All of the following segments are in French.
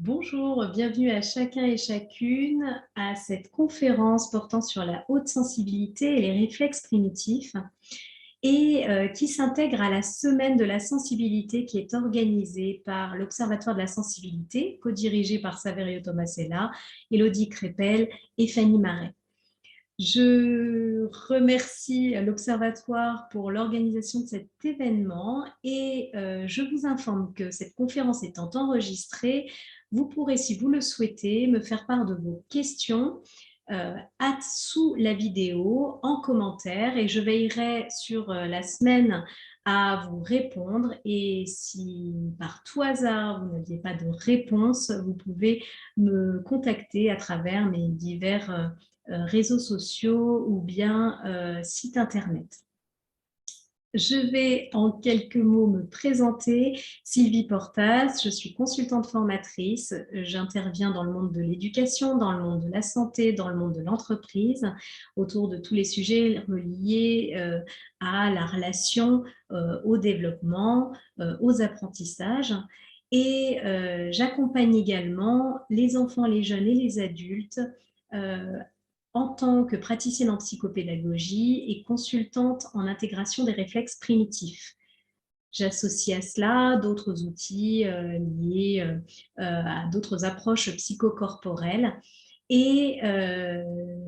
Bonjour, bienvenue à chacun et chacune à cette conférence portant sur la haute sensibilité et les réflexes primitifs et qui s'intègre à la semaine de la sensibilité qui est organisée par l'Observatoire de la sensibilité, co-dirigée par Saverio Tomasella, Élodie Crépel et Fanny Marais. Je remercie l'Observatoire pour l'organisation de cet événement et je vous informe que cette conférence étant enregistrée, vous pourrez, si vous le souhaitez, me faire part de vos questions sous la vidéo, en commentaire, et je veillerai sur la semaine à vous répondre. Et si par tout hasard vous n'aviez pas de réponse, vous pouvez me contacter à travers mes divers réseaux sociaux ou bien site internet. Je vais en quelques mots me présenter. Sylvie Portas, je suis consultante formatrice. J'interviens dans le monde de l'éducation, dans le monde de la santé, dans le monde de l'entreprise, autour de tous les sujets reliés à la relation, au développement, aux apprentissages. Et j'accompagne également les enfants, les jeunes et les adultes en tant que praticienne en psychopédagogie et consultante en intégration des réflexes primitifs. J'associe à cela d'autres outils liés à d'autres approches psychocorporelles. Et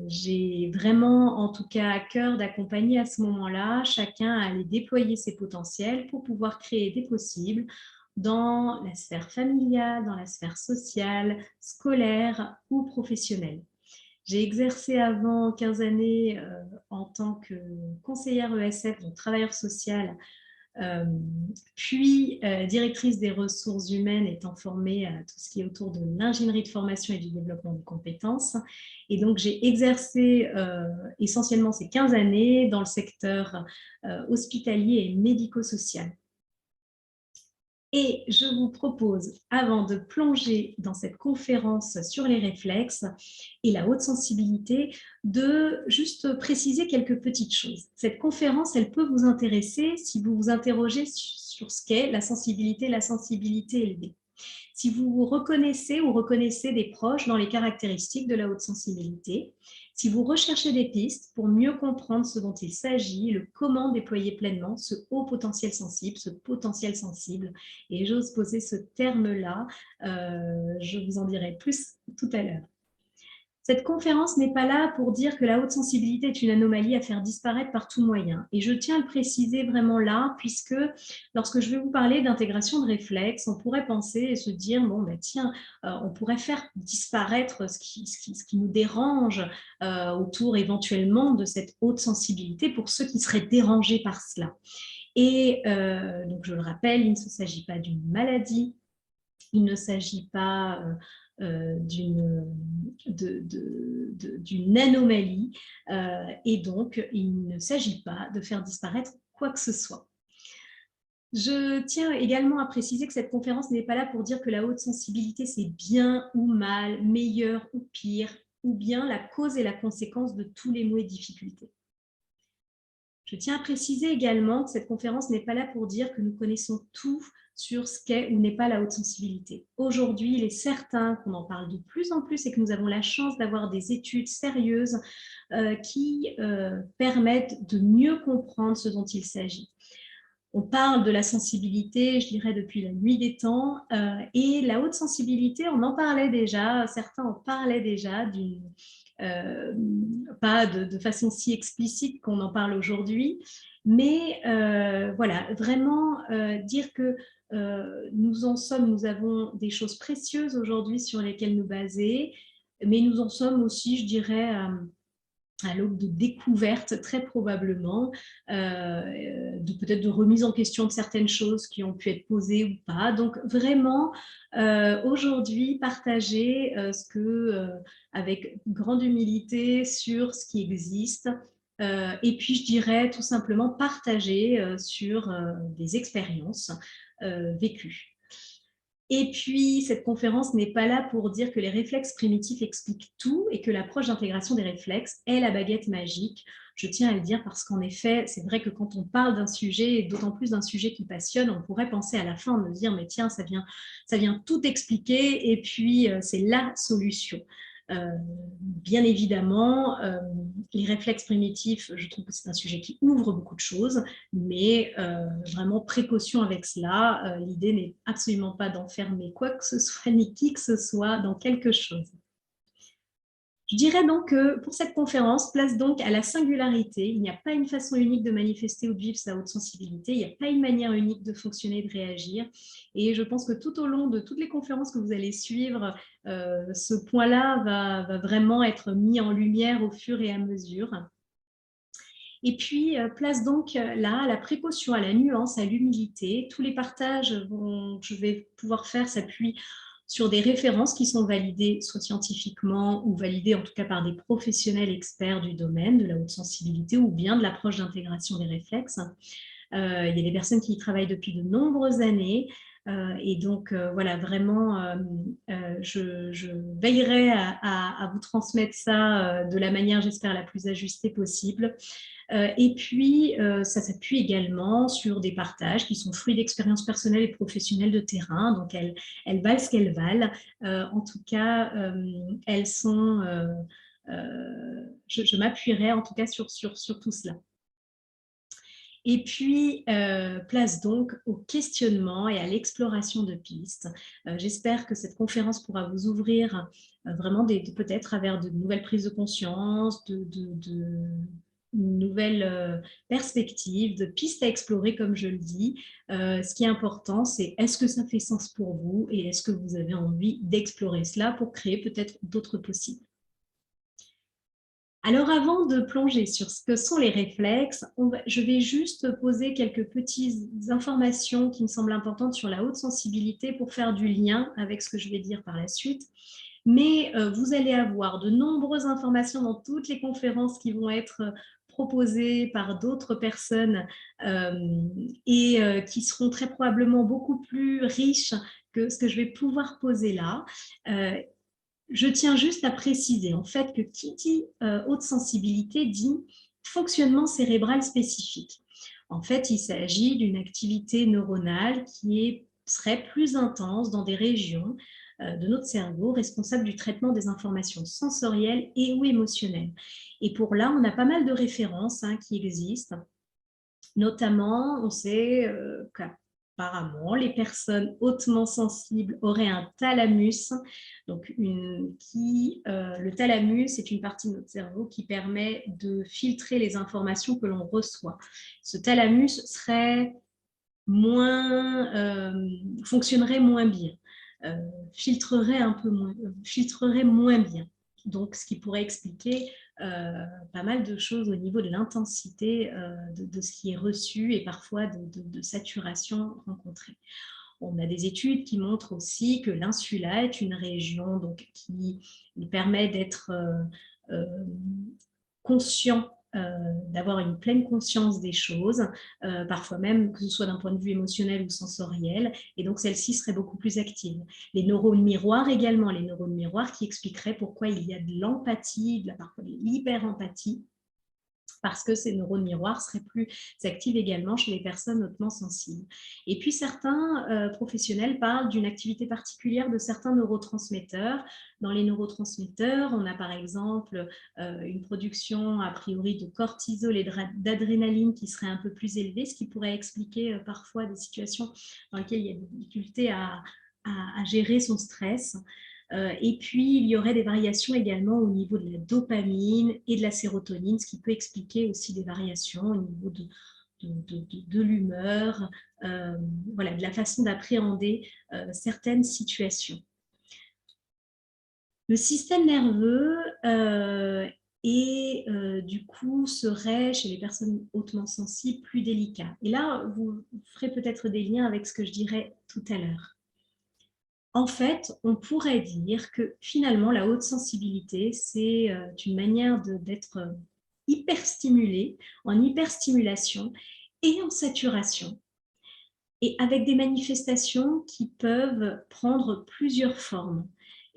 j'ai vraiment, en tout cas, à cœur d'accompagner à ce moment-là chacun à aller déployer ses potentiels pour pouvoir créer des possibles dans la sphère familiale, dans la sphère sociale, scolaire ou professionnelle. J'ai exercé avant 15 années en tant que conseillère ESF, donc travailleur social, puis directrice des ressources humaines, étant formée à tout ce qui est autour de l'ingénierie de formation et du développement de compétences. Et donc, j'ai exercé essentiellement ces 15 années dans le secteur hospitalier et médico-social. Et je vous propose, avant de plonger dans cette conférence sur les réflexes et la haute sensibilité, de juste préciser quelques petites choses. Cette conférence, elle peut vous intéresser si vous vous interrogez sur ce qu'est la sensibilité élevée. Si vous vous reconnaissez ou reconnaissez des proches dans les caractéristiques de la haute sensibilité, si vous recherchez des pistes pour mieux comprendre ce dont il s'agit, le comment déployer pleinement ce haut potentiel sensible, ce potentiel sensible, et j'ose poser ce terme-là, je vous en dirai plus tout à l'heure. Cette conférence n'est pas là pour dire que la haute sensibilité est une anomalie à faire disparaître par tout moyen. Et je tiens à le préciser vraiment là, puisque lorsque je vais vous parler d'intégration de réflexes, on pourrait penser et se dire, bon, ben tiens, on pourrait faire disparaître ce qui nous dérange autour éventuellement de cette haute sensibilité pour ceux qui seraient dérangés par cela. Et donc, je le rappelle, il ne s'agit pas d'une maladie, il ne s'agit pas d'une anomalie et donc il ne s'agit pas de faire disparaître quoi que ce soit. Je tiens également à préciser que cette conférence n'est pas là pour dire que la haute sensibilité c'est bien ou mal, meilleur ou pire, ou bien la cause et la conséquence de tous les maux et difficultés. Je tiens à préciser également que cette conférence n'est pas là pour dire que nous connaissons tout sur ce qu'est ou n'est pas la haute sensibilité. Aujourd'hui, il est certain qu'on en parle de plus en plus et que nous avons la chance d'avoir des études sérieuses qui permettent de mieux comprendre ce dont il s'agit. On parle de la sensibilité, je dirais, depuis la nuit des temps, et la haute sensibilité, on en parlait déjà, certains en parlaient déjà, pas de façon si explicite qu'on en parle aujourd'hui, mais voilà, vraiment dire que nous avons des choses précieuses aujourd'hui sur lesquelles nous baser, mais nous en sommes aussi, je dirais, à l'aube de découvertes, très probablement, peut-être de remise en question de certaines choses qui ont pu être posées ou pas. Donc vraiment, aujourd'hui, partager avec grande humilité sur ce qui existe. Et puis, je dirais tout simplement partager sur des expériences vécues. Et puis, cette conférence n'est pas là pour dire que les réflexes primitifs expliquent tout et que l'approche d'intégration des réflexes est la baguette magique. Je tiens à le dire parce qu'en effet, c'est vrai que quand on parle d'un sujet, et d'autant plus d'un sujet qui passionne, on pourrait penser à la fin de dire, mais tiens, ça vient tout expliquer et puis c'est la solution. Bien évidemment, les réflexes primitifs, je trouve que c'est un sujet qui ouvre beaucoup de choses, mais vraiment précaution avec cela. L'idée n'est absolument pas d'enfermer quoi que ce soit, ni qui que ce soit dans quelque chose. Je dirais donc que pour cette conférence, place donc à la singularité. Il n'y a pas une façon unique de manifester ou de vivre sa haute sensibilité. Il n'y a pas une manière unique de fonctionner et de réagir. Et je pense que tout au long de toutes les conférences que vous allez suivre, ce point-là va vraiment être mis en lumière au fur et à mesure. Et puis, place donc là à la précaution, à la nuance, à l'humilité. Tous les partages que je vais pouvoir faire s'appuient sur des références qui sont validées soit scientifiquement ou validées en tout cas par des professionnels experts du domaine de la haute sensibilité ou bien de l'approche d'intégration des réflexes. Il y a des personnes qui y travaillent depuis de nombreuses années et donc voilà, vraiment, je veillerai à vous transmettre ça de la manière, j'espère, la plus ajustée possible. Et puis, ça s'appuie également sur des partages qui sont fruits d'expériences personnelles et professionnelles de terrain. Donc, elles valent ce qu'elles valent. En tout cas, elles sont... je m'appuierai en tout cas sur tout cela. Et puis, place donc au questionnement et à l'exploration de pistes. J'espère que cette conférence pourra vous ouvrir vraiment peut-être à travers de nouvelles prises de conscience, de nouvelles perspectives, de pistes à explorer, comme je le dis. Ce qui est important, c'est est-ce que ça fait sens pour vous et est-ce que vous avez envie d'explorer cela pour créer peut-être d'autres possibles. Alors, avant de plonger sur ce que sont les réflexes, je vais juste poser quelques petites informations qui me semblent importantes sur la haute sensibilité pour faire du lien avec ce que je vais dire par la suite. Mais vous allez avoir de nombreuses informations dans toutes les conférences qui vont être proposées par d'autres personnes et qui seront très probablement beaucoup plus riches que ce que je vais pouvoir poser là. Je tiens juste à préciser en fait que qui dit haute sensibilité dit fonctionnement cérébral spécifique. En fait, il s'agit d'une activité neuronale qui serait plus intense dans des régions de notre cerveau responsables du traitement des informations sensorielles et ou émotionnelles. Et pour là, on a pas mal de références qui existent. Notamment, on sait qu'apparemment, les personnes hautement sensibles auraient un thalamus. Donc, le thalamus est une partie de notre cerveau qui permet de filtrer les informations que l'on reçoit. Ce thalamus fonctionnerait moins bien, filtrerait moins bien. Donc, ce qui pourrait expliquer pas mal de choses au niveau de l'intensité de ce qui est reçu et parfois de saturation rencontrée. On a des études qui montrent aussi que l'insula est une région donc, qui permet d'être conscient, d'avoir une pleine conscience des choses, parfois même que ce soit d'un point de vue émotionnel ou sensoriel, et donc celle-ci serait beaucoup plus active. Les neurones miroirs également, les neurones miroirs qui expliqueraient pourquoi il y a de l'empathie, parfois de l'hyper-empathie, parce que ces neurones miroirs seraient plus actifs également chez les personnes hautement sensibles. Et puis certains professionnels parlent d'une activité particulière de certains neurotransmetteurs. Dans les neurotransmetteurs, on a par exemple une production a priori de cortisol et d'adrénaline qui serait un peu plus élevée, ce qui pourrait expliquer parfois des situations dans lesquelles il y a des difficultés à gérer son stress. Et puis, il y aurait des variations également au niveau de la dopamine et de la sérotonine, ce qui peut expliquer aussi des variations au niveau de l'humeur, voilà, de la façon d'appréhender certaines situations. Le système nerveux du coup, serait, chez les personnes hautement sensibles, plus délicat. Et là, vous ferez peut-être des liens avec ce que je dirais tout à l'heure. En fait, on pourrait dire que finalement, la haute sensibilité, c'est une manière d'être hyperstimulé, en hyperstimulation et en saturation, et avec des manifestations qui peuvent prendre plusieurs formes.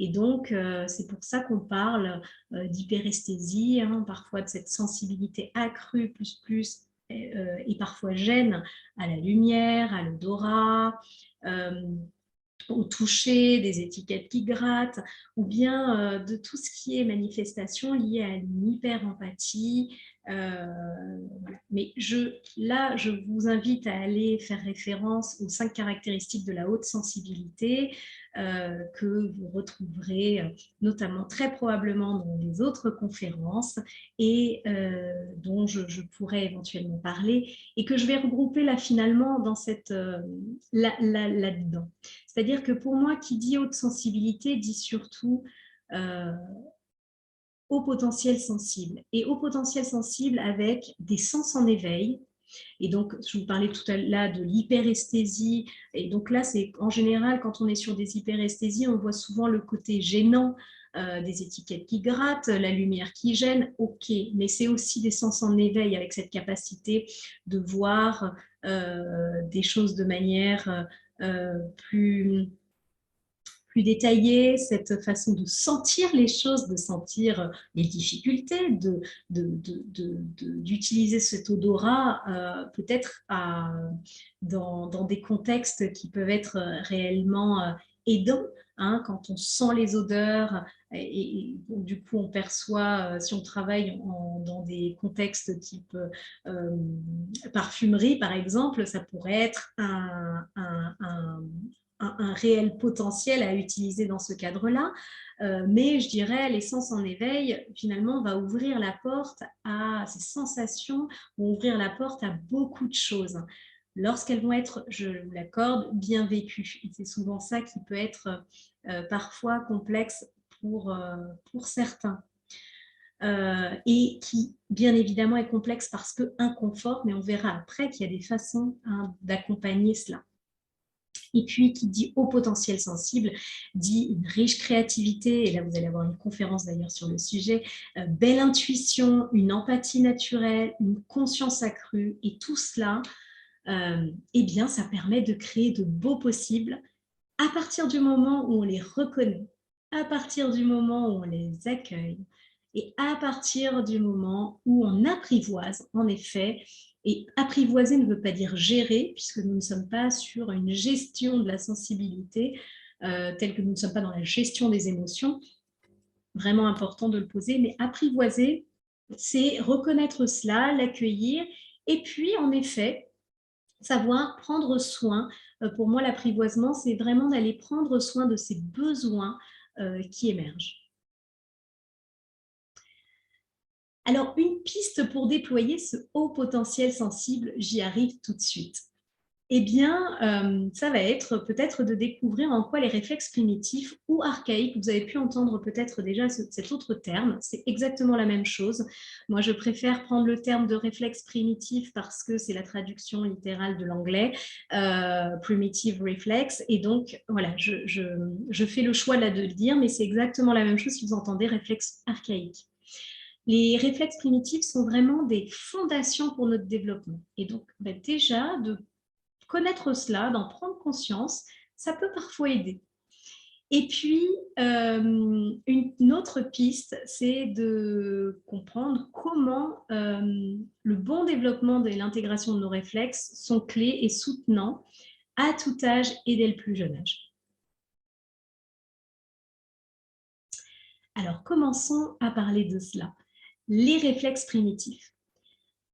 Et donc, c'est pour ça qu'on parle d'hyperesthésie, hein, parfois de cette sensibilité accrue, et parfois gêne à la lumière, à l'odorat, au toucher, des étiquettes qui grattent, ou bien de tout ce qui est manifestation liée à une hyper-empathie. Mais là, je vous invite à aller faire référence aux 5 caractéristiques de la haute sensibilité que vous retrouverez notamment très probablement dans les autres conférences et dont je pourrais éventuellement parler et que je vais regrouper là finalement dans là-dedans. C'est-à-dire que pour moi, qui dit haute sensibilité dit surtout haut potentiel sensible. Et haut potentiel sensible avec des sens en éveil. Et donc, je vous parlais tout à l'heure de l'hyperesthésie. Et donc là, c'est en général, quand on est sur des hyperesthésies, on voit souvent le côté gênant des étiquettes qui grattent, la lumière qui gêne, ok, mais c'est aussi des sens en éveil avec cette capacité de voir des choses de manière plus détaillée, cette façon de sentir les choses, de sentir les difficultés, d'utiliser cet odorat peut-être dans des contextes qui peuvent être réellement aidants, hein, quand on sent les odeurs bon, du coup on perçoit, si on travaille dans des contextes type parfumerie par exemple, ça pourrait être un réel potentiel à utiliser dans ce cadre-là. Mais je dirais, l'essence en éveil, finalement, va ouvrir la porte à ces sensations, vont ouvrir la porte à beaucoup de choses lorsqu'elles vont être, je vous l'accorde, bien vécues. Et c'est souvent ça qui peut être parfois complexe pour certains. Et qui, bien évidemment, est complexe parce que inconfort, mais on verra après qu'il y a des façons d'accompagner cela. Et puis, qui dit haut potentiel sensible, dit une riche créativité, et là vous allez avoir une conférence d'ailleurs sur le sujet, belle intuition, une empathie naturelle, une conscience accrue, et tout cela, eh bien, ça permet de créer de beaux possibles à partir du moment où on les reconnaît, à partir du moment où on les accueille, et à partir du moment où on apprivoise, en effet. Et apprivoiser ne veut pas dire gérer, puisque nous ne sommes pas sur une gestion de la sensibilité, telle que nous ne sommes pas dans la gestion des émotions. Vraiment important de le poser, mais apprivoiser, c'est reconnaître cela, l'accueillir, et puis, en effet, savoir prendre soin. Pour moi, l'apprivoisement, c'est vraiment d'aller prendre soin de ces besoins qui émergent. Alors, une piste pour déployer ce haut potentiel sensible, j'y arrive tout de suite. Eh bien, ça va être peut-être de découvrir en quoi les réflexes primitifs ou archaïques, vous avez pu entendre peut-être déjà cet autre terme, c'est exactement la même chose. Moi, je préfère prendre le terme de réflexe primitif parce que c'est la traduction littérale de l'anglais, primitive reflex, et donc voilà, je fais le choix là de le dire, mais c'est exactement la même chose si vous entendez réflexe archaïque. Les réflexes primitifs sont vraiment des fondations pour notre développement. Et donc, déjà, de connaître cela, d'en prendre conscience, ça peut parfois aider. Et puis, une autre piste, c'est de comprendre comment le bon développement et l'intégration de nos réflexes sont clés et soutenants à tout âge et dès le plus jeune âge. Alors, commençons à parler de cela. Les réflexes primitifs.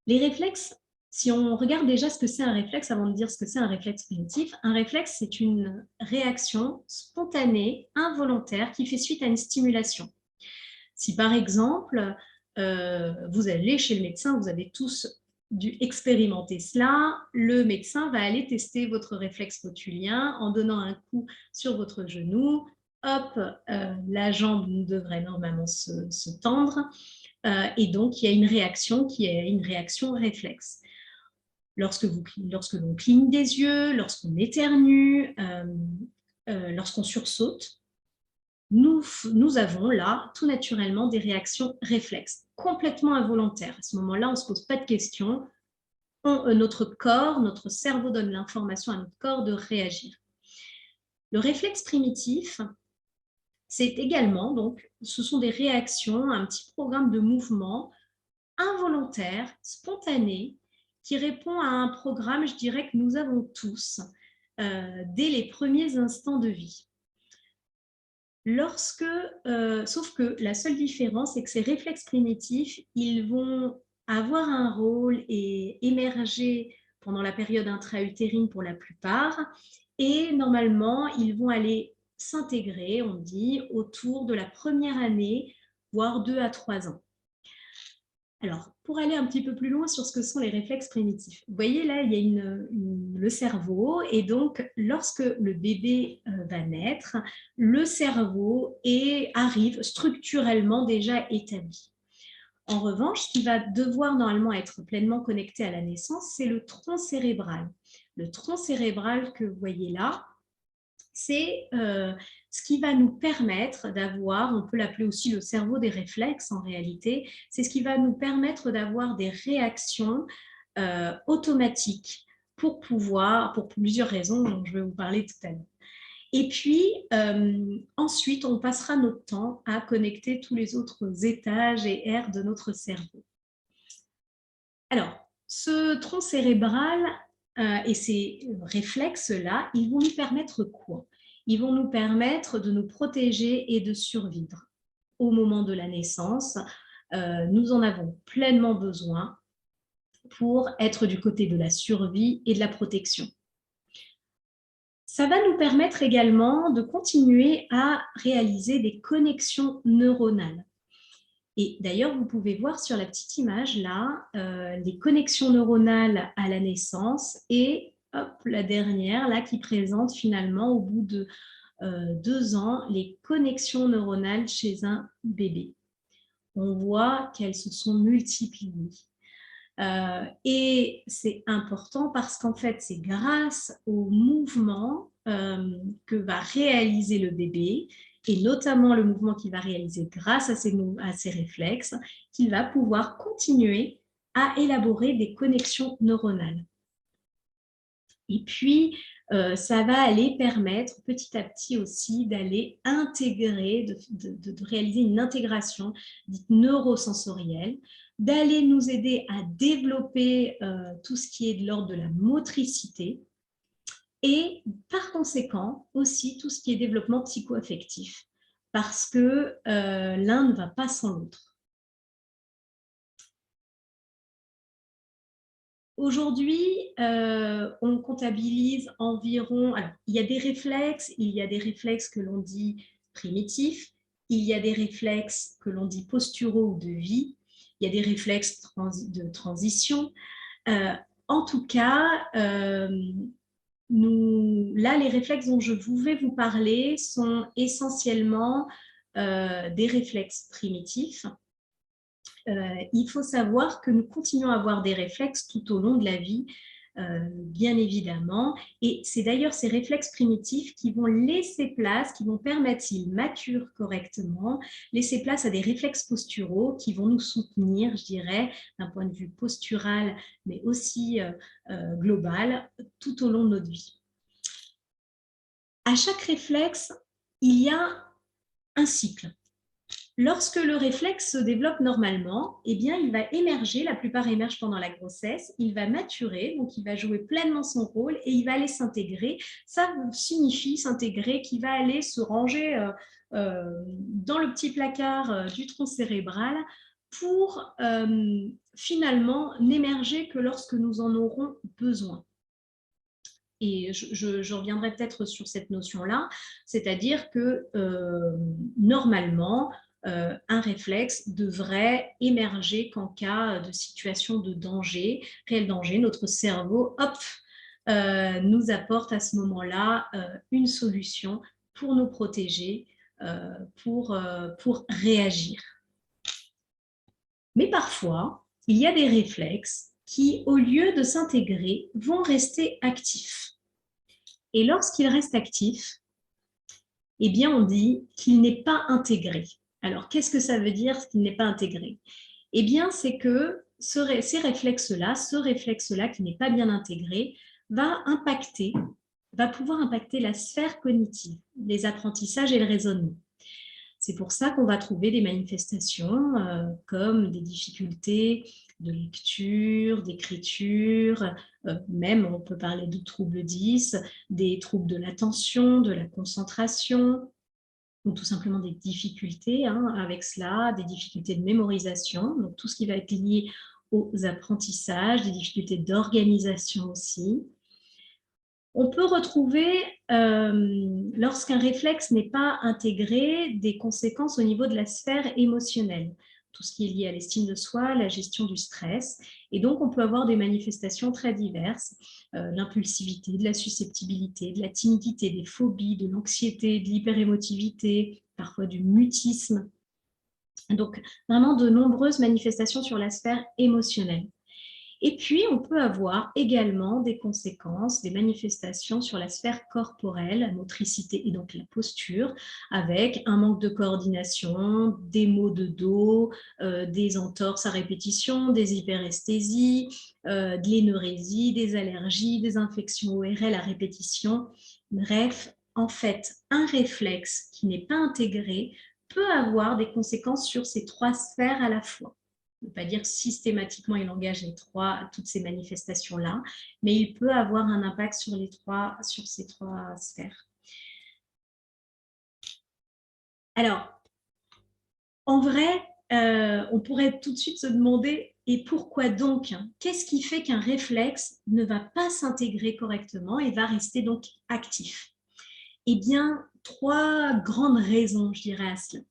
Les réflexes, si on regarde déjà ce que c'est un réflexe avant de dire ce que c'est un réflexe primitif, un réflexe, c'est une réaction spontanée, involontaire, qui fait suite à une stimulation. Si par exemple, vous allez chez le médecin, vous avez tous dû expérimenter cela, le médecin va aller tester votre réflexe rotulien en donnant un coup sur votre genou, hop, la jambe devrait normalement se tendre, et donc il y a une réaction qui est une réaction réflexe. Lorsque l'on cligne des yeux, lorsqu'on éternue, lorsqu'on sursaute, nous avons là tout naturellement des réactions réflexes, complètement involontaires. À ce moment-là, on ne se pose pas de questions. Notre corps, notre cerveau donne l'information à notre corps de réagir. Le réflexe primitif, C'est également, donc, ce sont des réactions, un petit programme de mouvement involontaire, spontané, qui répond à un programme, je dirais, que nous avons tous dès les premiers instants de vie. Sauf que la seule différence, c'est que ces réflexes primitifs, ils vont avoir un rôle et émerger pendant la période intra-utérine pour la plupart, et normalement, ils vont aller s'intégrer, on dit, autour de la première année, voire 2 à 3 ans. Alors, pour aller un petit peu plus loin sur ce que sont les réflexes primitifs, vous voyez là, il y a le cerveau, et donc lorsque le bébé va naître, le cerveau arrive structurellement déjà établi. En revanche, ce qui va devoir normalement être pleinement connecté à la naissance, c'est le tronc cérébral. Le tronc cérébral que vous voyez là, c'est ce qui va nous permettre d'avoir, on peut l'appeler aussi le cerveau des réflexes en réalité, c'est ce qui va nous permettre d'avoir des réactions automatiques pour plusieurs raisons dont je vais vous parler tout à l'heure. Et puis, ensuite, on passera notre temps à connecter tous les autres étages et aires de notre cerveau. Alors, ce tronc cérébral et ces réflexes-là, ils vont nous permettre quoi? Ils vont nous permettre de nous protéger et de survivre. Au moment de la naissance, nous en avons pleinement besoin pour être du côté de la survie et de la protection. Ça va nous permettre également de continuer à réaliser des connexions neuronales. Et d'ailleurs, vous pouvez voir sur la petite image là, les connexions neuronales à la naissance et hop, la dernière là qui présente finalement au bout de 2 ans les connexions neuronales chez un bébé. On voit qu'elles se sont multipliées. Et c'est important parce qu'en fait, c'est grâce au mouvement que va réaliser le bébé, et notamment le mouvement qu'il va réaliser grâce à ces réflexes, qu'il va pouvoir continuer à élaborer des connexions neuronales. Et puis, ça va aller permettre petit à petit aussi d'aller intégrer, de réaliser une intégration dite neurosensorielle, d'aller nous aider à développer tout ce qui est de l'ordre de la motricité et par conséquent aussi tout ce qui est développement psycho-affectif, parce que l'un ne va pas sans l'autre. Aujourd'hui, on comptabilise environ… Alors, il y a des réflexes que l'on dit primitifs, il y a des réflexes que l'on dit posturaux ou de vie, il y a des réflexes de transition. En tout cas, là, les réflexes dont je vais vous parler sont essentiellement des réflexes primitifs. Il faut savoir que nous continuons à avoir des réflexes tout au long de la vie, bien évidemment, et c'est d'ailleurs ces réflexes primitifs qui vont laisser place, qui vont permettre, s'ils maturent correctement, laisser place à des réflexes posturaux qui vont nous soutenir, je dirais, d'un point de vue postural, mais aussi global, tout au long de notre vie. À chaque réflexe, il y a un cycle. Lorsque le réflexe se développe normalement, eh bien, il va émerger, la plupart émergent pendant la grossesse, il va maturer, donc il va jouer pleinement son rôle et il va aller s'intégrer. Ça signifie s'intégrer qu'il va aller se ranger dans le petit placard du tronc cérébral pour finalement n'émerger que lorsque nous en aurons besoin. Et je reviendrai peut-être sur cette notion-là, c'est-à-dire que normalement, un réflexe devrait émerger qu'en cas de situation de danger, réel danger. Notre cerveau, hop, nous apporte à ce moment-là une solution pour nous protéger, pour réagir. Mais parfois, il y a des réflexes qui, au lieu de s'intégrer, vont rester actifs. Et lorsqu'ils restent actifs, eh bien, on dit qu'il n'est pas intégré. Alors, qu'est-ce que ça veut dire qu'il n'est pas intégré? Eh bien, c'est que ce réflexe-là qui n'est pas bien intégré, va pouvoir impacter la sphère cognitive, les apprentissages et le raisonnement. C'est pour ça qu'on va trouver des manifestations comme des difficultés de lecture, d'écriture, même on peut parler de troubles 10, des troubles de l'attention, de la concentration, ou tout simplement des difficultés avec cela, des difficultés de mémorisation, donc tout ce qui va être lié aux apprentissages, des difficultés d'organisation aussi. On peut retrouver, lorsqu'un réflexe n'est pas intégré, des conséquences au niveau de la sphère émotionnelle, tout ce qui est lié à l'estime de soi, la gestion du stress. Et donc, on peut avoir des manifestations très diverses, l'impulsivité, de la susceptibilité, de la timidité, des phobies, de l'anxiété, de l'hyperémotivité, parfois du mutisme. Donc, vraiment de nombreuses manifestations sur la sphère émotionnelle. Et puis, on peut avoir également des conséquences, des manifestations sur la sphère corporelle, la motricité et donc la posture, avec un manque de coordination, des maux de dos, des entorses à répétition, des hyperesthésies, de l'énurésie, des allergies, des infections ORL à répétition. Bref, en fait, un réflexe qui n'est pas intégré peut avoir des conséquences sur ces trois sphères à la fois. Ne pas dire systématiquement il engage toutes ces manifestations-là, mais il peut avoir un impact sur ces trois sphères. Alors, en vrai, on pourrait tout de suite se demander, et pourquoi donc? Qu'est-ce qui fait qu'un réflexe ne va pas s'intégrer correctement et va rester donc actif? Eh bien, trois grandes raisons, je dirais à cela.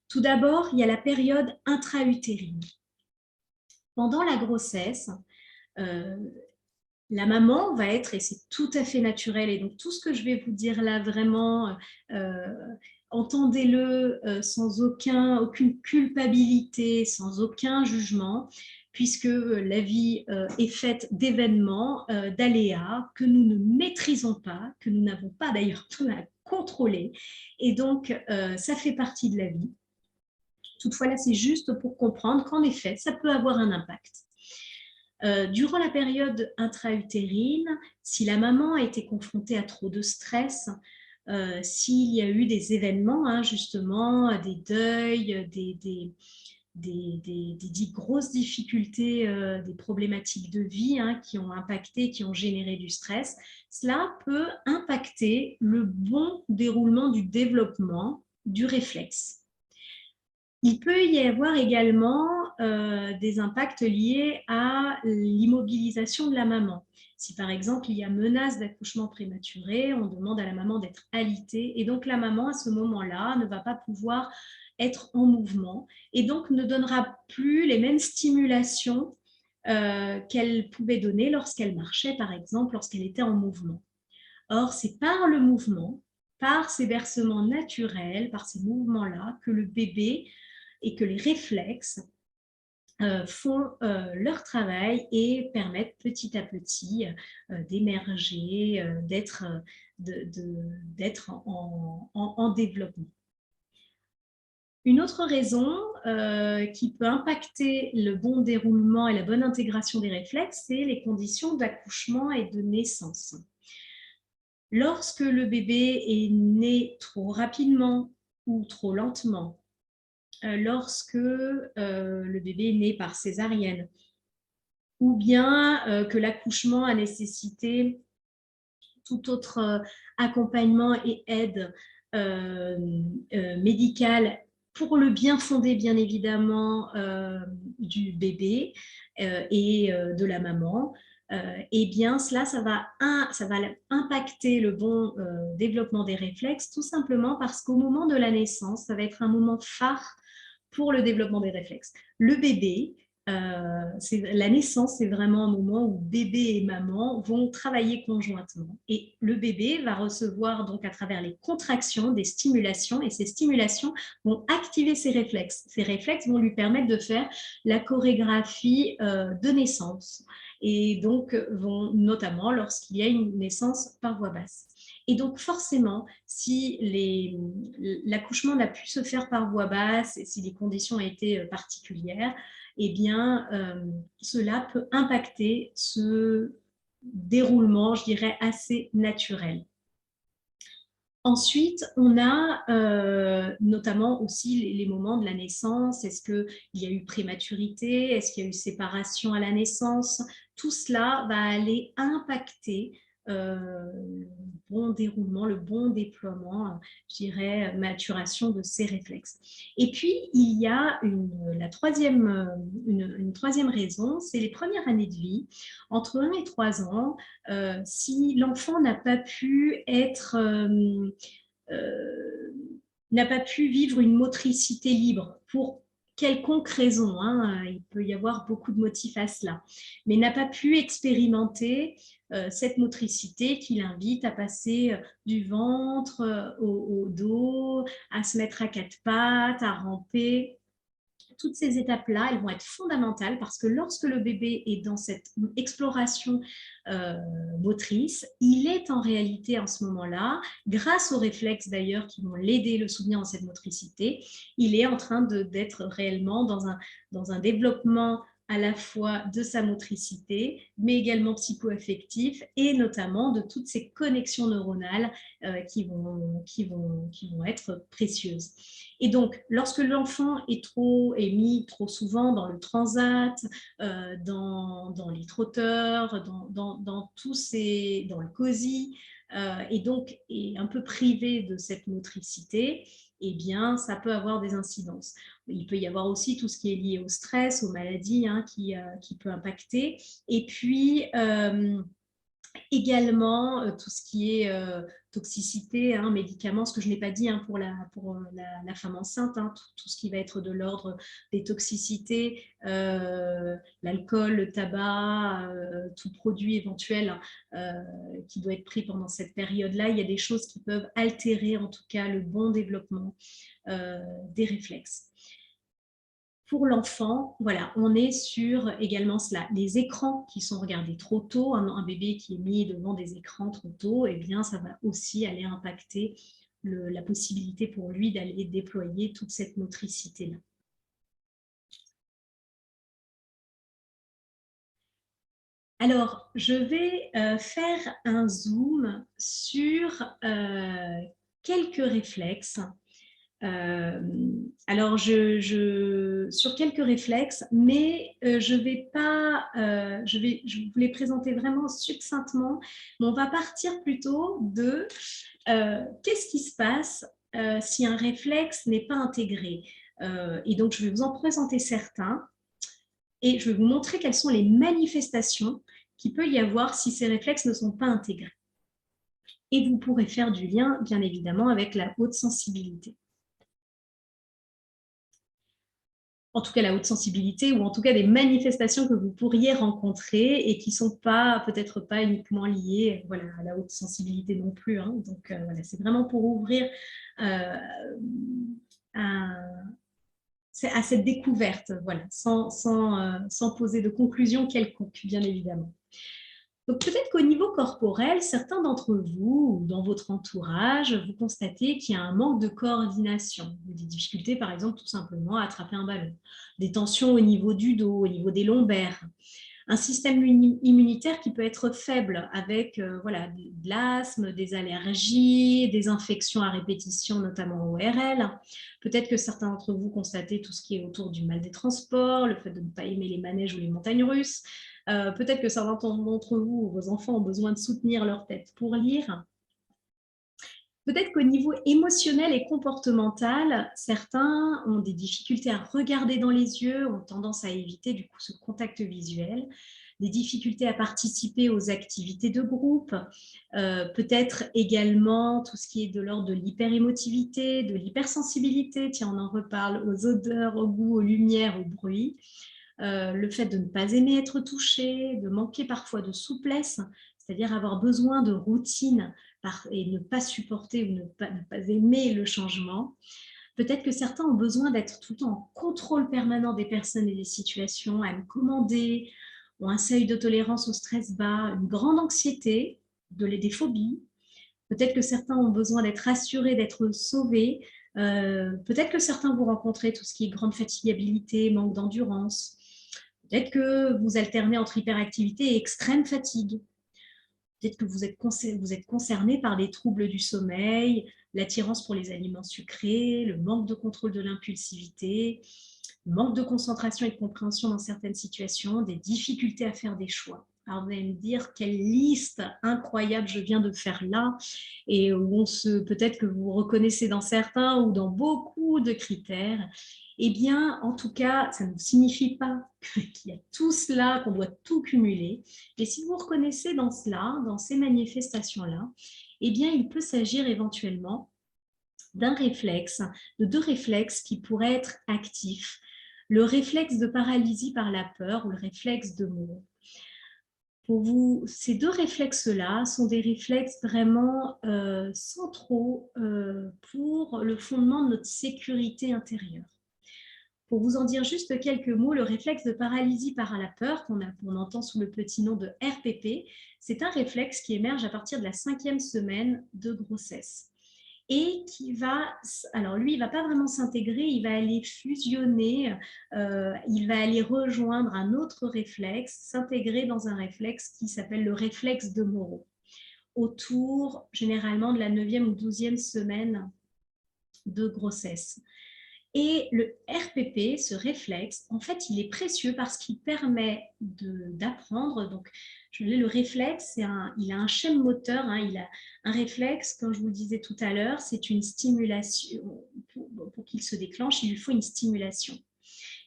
Tout d'abord, il y a la période intra-utérine. Pendant la grossesse, la maman va être, et c'est tout à fait naturel, et donc tout ce que je vais vous dire là, vraiment, entendez-le sans aucune culpabilité, sans aucun jugement, puisque la vie est faite d'événements, d'aléas que nous ne maîtrisons pas, que nous n'avons pas d'ailleurs tout à contrôler, et donc ça fait partie de la vie. Toutefois, là, c'est juste pour comprendre qu'en effet, ça peut avoir un impact. Durant la période intra-utérine, si la maman a été confrontée à trop de stress, s'il y a eu des événements, justement, des deuils, des grosses difficultés, des problématiques de vie qui ont impacté, qui ont généré du stress, cela peut impacter le bon déroulement du développement du réflexe. Il peut y avoir également des impacts liés à l'immobilisation de la maman. Si par exemple il y a menace d'accouchement prématuré, on demande à la maman d'être alitée et donc la maman à ce moment-là ne va pas pouvoir être en mouvement et donc ne donnera plus les mêmes stimulations qu'elle pouvait donner lorsqu'elle marchait par exemple, lorsqu'elle était en mouvement. Or, c'est par le mouvement, par ces bercements naturels, par ces mouvements-là que le bébé et que les réflexes font leur travail et permettent petit à petit d'émerger, d'être en développement. Une autre raison qui peut impacter le bon déroulement et la bonne intégration des réflexes, c'est les conditions d'accouchement et de naissance. Lorsque le bébé est né trop rapidement ou trop lentement, lorsque le bébé est né par césarienne, ou bien que l'accouchement a nécessité tout autre accompagnement et aide médicale pour le bien fondé, bien évidemment, du bébé et de la maman, eh bien, cela, ça va impacter le bon développement des réflexes, tout simplement parce qu'au moment de la naissance, ça va être un moment phare pour le développement des réflexes. Le bébé, la naissance, c'est vraiment un moment où bébé et maman vont travailler conjointement. Et le bébé va recevoir donc à travers les contractions des stimulations et ces stimulations vont activer ses réflexes. Ces réflexes vont lui permettre de faire la chorégraphie de naissance et donc vont notamment lorsqu'il y a une naissance par voie basse. Et donc forcément, si l'accouchement n'a pu se faire par voie basse et si les conditions ont été particulières, eh bien, cela peut impacter ce déroulement, je dirais, assez naturel. Ensuite, on a notamment aussi les moments de la naissance. Est-ce qu'il y a eu prématurité? Est-ce qu'il y a eu séparation à la naissance? Tout cela va aller impacter le bon déroulement, le bon déploiement, je dirais, maturation de ces réflexes. Et puis, il y a une troisième raison, c'est les premières années de vie, entre 1 et 3 ans. Si l'enfant n'a pas pu être n'a pas pu vivre une motricité libre pour quelconque raison, hein, il peut y avoir beaucoup de motifs à cela, mais n'a pas pu expérimenter cette motricité qui l'invite à passer du ventre au dos, à se mettre à quatre pattes, à ramper. Toutes ces étapes-là, elles vont être fondamentales parce que lorsque le bébé est dans cette exploration motrice, il est en réalité en ce moment-là, grâce aux réflexes d'ailleurs qui vont l'aider, le soutenir dans cette motricité, il est en train d'être réellement dans un développement à la fois de sa motricité, mais également psycho-affectif et notamment de toutes ces connexions neuronales qui vont être précieuses. Et donc, lorsque l'enfant est mis trop souvent dans le transat, dans les trotteurs, dans le cosy, et donc est un peu privé de cette motricité, eh bien, ça peut avoir des incidences. Il peut y avoir aussi tout ce qui est lié au stress, aux maladies, hein, qui peut impacter. Et puis, également, tout ce qui est toxicité, hein, médicaments, ce que je n'ai pas dit hein, pour la femme enceinte, hein, tout ce qui va être de l'ordre des toxicités, l'alcool, le tabac, tout produit éventuel qui doit être pris pendant cette période-là. Il y a des choses qui peuvent altérer en tout cas le bon développement des réflexes. Pour l'enfant, voilà, on est sur également cela. Les écrans qui sont regardés trop tôt, un bébé qui est mis devant des écrans trop tôt, eh bien, ça va aussi aller impacter la possibilité pour lui d'aller déployer toute cette motricité-là. Alors, je vais faire un zoom sur quelques réflexes. Alors, sur quelques réflexes, mais je vais pas, je vous les présenter vraiment succinctement, mais on va partir plutôt de qu'est-ce qui se passe si un réflexe n'est pas intégré. Et donc, je vais vous en présenter certains et je vais vous montrer quelles sont les manifestations qu'il peut y avoir si ces réflexes ne sont pas intégrés. Et vous pourrez faire du lien, bien évidemment, avec la haute sensibilité. En tout cas la haute sensibilité, ou en tout cas des manifestations que vous pourriez rencontrer et qui ne sont peut-être pas uniquement liées voilà, à la haute sensibilité non plus. Hein. Donc voilà, c'est vraiment pour ouvrir à cette découverte, voilà, sans poser de conclusion quelconque, bien évidemment. Donc peut-être qu'au niveau corporel, certains d'entre vous ou dans votre entourage, vous constatez qu'il y a un manque de coordination, des difficultés par exemple tout simplement à attraper un ballon, des tensions au niveau du dos, au niveau des lombaires, un système immunitaire qui peut être faible avec voilà, de l'asthme, des allergies, des infections à répétition, notamment ORL. Peut-être que certains d'entre vous constatez tout ce qui est autour du mal des transports, le fait de ne pas aimer les manèges ou les montagnes russes. Peut-être que certains d'entre vous ou vos enfants ont besoin de soutenir leur tête pour lire. Peut-être qu'au niveau émotionnel et comportemental, certains ont des difficultés à regarder dans les yeux, ont tendance à éviter du coup ce contact visuel, des difficultés à participer aux activités de groupe, peut-être également tout ce qui est de l'ordre de l'hyperémotivité, de l'hypersensibilité, tiens on en reparle, aux odeurs, au goût, aux lumières, au bruit. Le fait de ne pas aimer être touché, de manquer parfois de souplesse, c'est-à-dire avoir besoin de routine et ne pas supporter ou ne pas aimer le changement. Peut-être que certains ont besoin d'être tout le temps en contrôle permanent des personnes et des situations, à me commander, ont un seuil de tolérance au stress bas, une grande anxiété, des phobies. Peut-être que certains ont besoin d'être rassurés, d'être sauvés. Peut-être que certains vont rencontrer tout ce qui est grande fatigabilité, manque d'endurance. Peut-être que vous alternez entre hyperactivité et extrême fatigue. Peut-être que vous êtes concerné par des troubles du sommeil, l'attirance pour les aliments sucrés, le manque de contrôle de l'impulsivité, manque de concentration et de compréhension dans certaines situations, des difficultés à faire des choix. Alors vous allez me dire quelle liste incroyable je viens de faire là, et où peut-être que vous vous reconnaissez dans certains ou dans beaucoup de critères. Eh bien, en tout cas, ça ne signifie pas qu'il y a tout cela, qu'on doit tout cumuler. Et si vous vous reconnaissez dans cela, dans ces manifestations-là, eh bien, il peut s'agir éventuellement d'un réflexe, de deux réflexes qui pourraient être actifs. Le réflexe de paralysie par la peur ou le réflexe de Monro. Pour vous, ces deux réflexes-là sont des réflexes vraiment centraux pour le fondement de notre sécurité intérieure. Pour vous en dire juste quelques mots, le réflexe de paralysie par la peur, qu'on entend sous le petit nom de RPP, c'est un réflexe qui émerge à partir de la 5e semaine de grossesse. Et qui va, alors lui, il ne va pas vraiment s'intégrer, il va aller fusionner, il va aller rejoindre un autre réflexe, s'intégrer dans un réflexe qui s'appelle le réflexe de Monro, autour généralement de la 9e ou 12e semaine de grossesse. Et le RPP, ce réflexe, en fait, il est précieux parce qu'il permet d'apprendre. Donc, le réflexe, il a un schème moteur, hein, il a un réflexe, comme je vous le disais tout à l'heure, c'est une stimulation. Pour qu'il se déclenche, il lui faut une stimulation.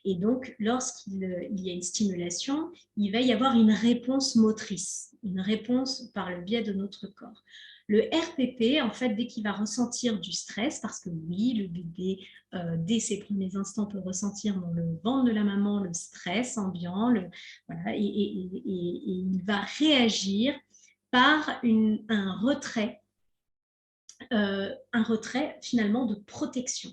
Et donc, lorsqu'il y a une stimulation, il va y avoir une réponse motrice, une réponse par le biais de notre corps. Le RPP, en fait, dès qu'il va ressentir du stress, parce que oui, le bébé, dès ses premiers instants, peut ressentir dans le ventre de la maman le stress ambiant, voilà, et il va réagir par un retrait finalement de protection.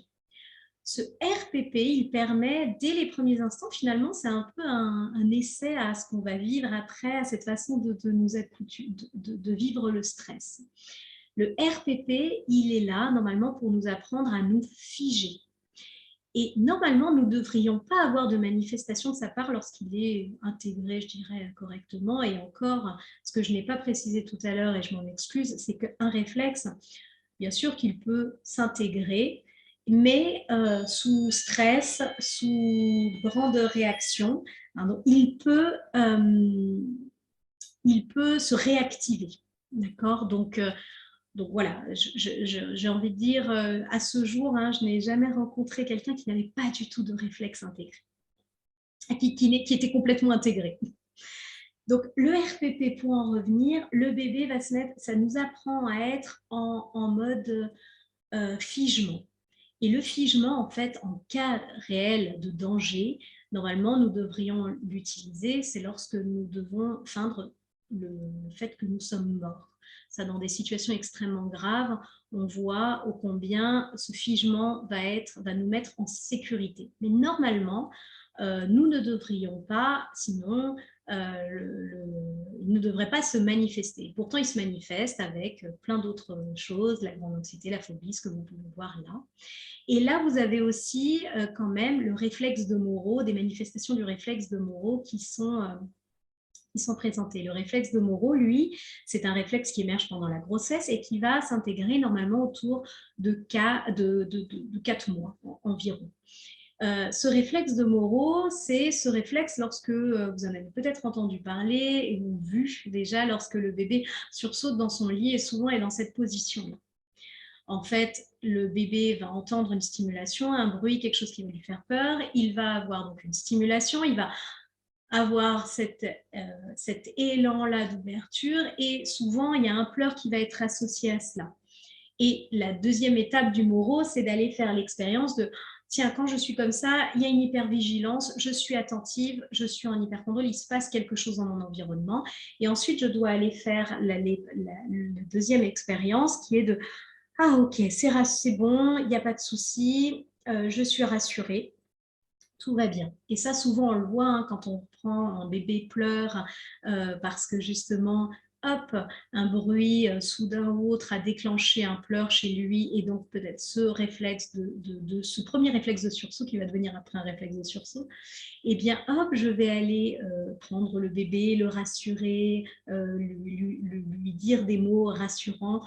Ce RPP, il permet, dès les premiers instants, finalement, c'est un peu un essai à ce qu'on va vivre après, à cette façon de vivre le stress. Le RPP, il est là, normalement, pour nous apprendre à nous figer. Et normalement, nous ne devrions pas avoir de manifestation de sa part lorsqu'il est intégré, je dirais, correctement. Et encore, ce que je n'ai pas précisé tout à l'heure, et je m'en excuse, c'est qu'un réflexe, bien sûr qu'il peut s'intégrer, mais sous stress, sous grande réaction, il peut se réactiver. D'accord ? Donc voilà, j'ai envie de dire, à ce jour, hein, je n'ai jamais rencontré quelqu'un qui n'avait pas du tout de réflexe intégré, qui était complètement intégré. Donc, le RPP, pour en revenir, le bébé va se mettre, ça nous apprend à être en mode figement. Et le figement, en fait, en cas réel de danger, normalement, nous devrions l'utiliser, c'est lorsque nous devons feindre le fait que nous sommes morts. Ça, dans des situations extrêmement graves, on voit ô combien ce figement va nous mettre en sécurité. Mais normalement, nous ne devrions pas, sinon il ne devrait pas se manifester. Pourtant, il se manifeste avec plein d'autres choses, la grande anxiété, la phobie, ce que vous pouvez voir là. Et là, vous avez aussi quand même le réflexe de Monro, des manifestations du réflexe de Monro qui sont présentées. Le réflexe de Monro, lui, c'est un réflexe qui émerge pendant la grossesse et qui va s'intégrer normalement autour de 4 mois environ. Ce réflexe de Monro, c'est ce réflexe lorsque vous en avez peut-être entendu parler ou vu déjà, lorsque le bébé sursaute dans son lit et souvent est dans cette position-là. En fait, le bébé va entendre une stimulation, un bruit, quelque chose qui va lui faire peur. Il va avoir donc une stimulation, il va avoir cet élan-là d'ouverture et souvent, il y a un pleur qui va être associé à cela. Et la deuxième étape du Monro, c'est d'aller faire l'expérience de tiens, quand je suis comme ça, il y a une hypervigilance, je suis attentive, je suis en hypercontrôle, il se passe quelque chose dans mon environnement. Et ensuite, je dois aller faire la deuxième expérience qui est de ah ok, c'est bon, il n'y a pas de souci, je suis rassurée, tout va bien. Et ça, souvent, on le voit hein, quand on prend un bébé pleure parce que justement, hop, un bruit soudain ou autre a déclenché un pleur chez lui, et donc peut-être ce réflexe ce premier réflexe de sursaut qui va devenir après un réflexe de sursaut, eh bien hop, je vais aller prendre le bébé, le rassurer, lui dire des mots rassurants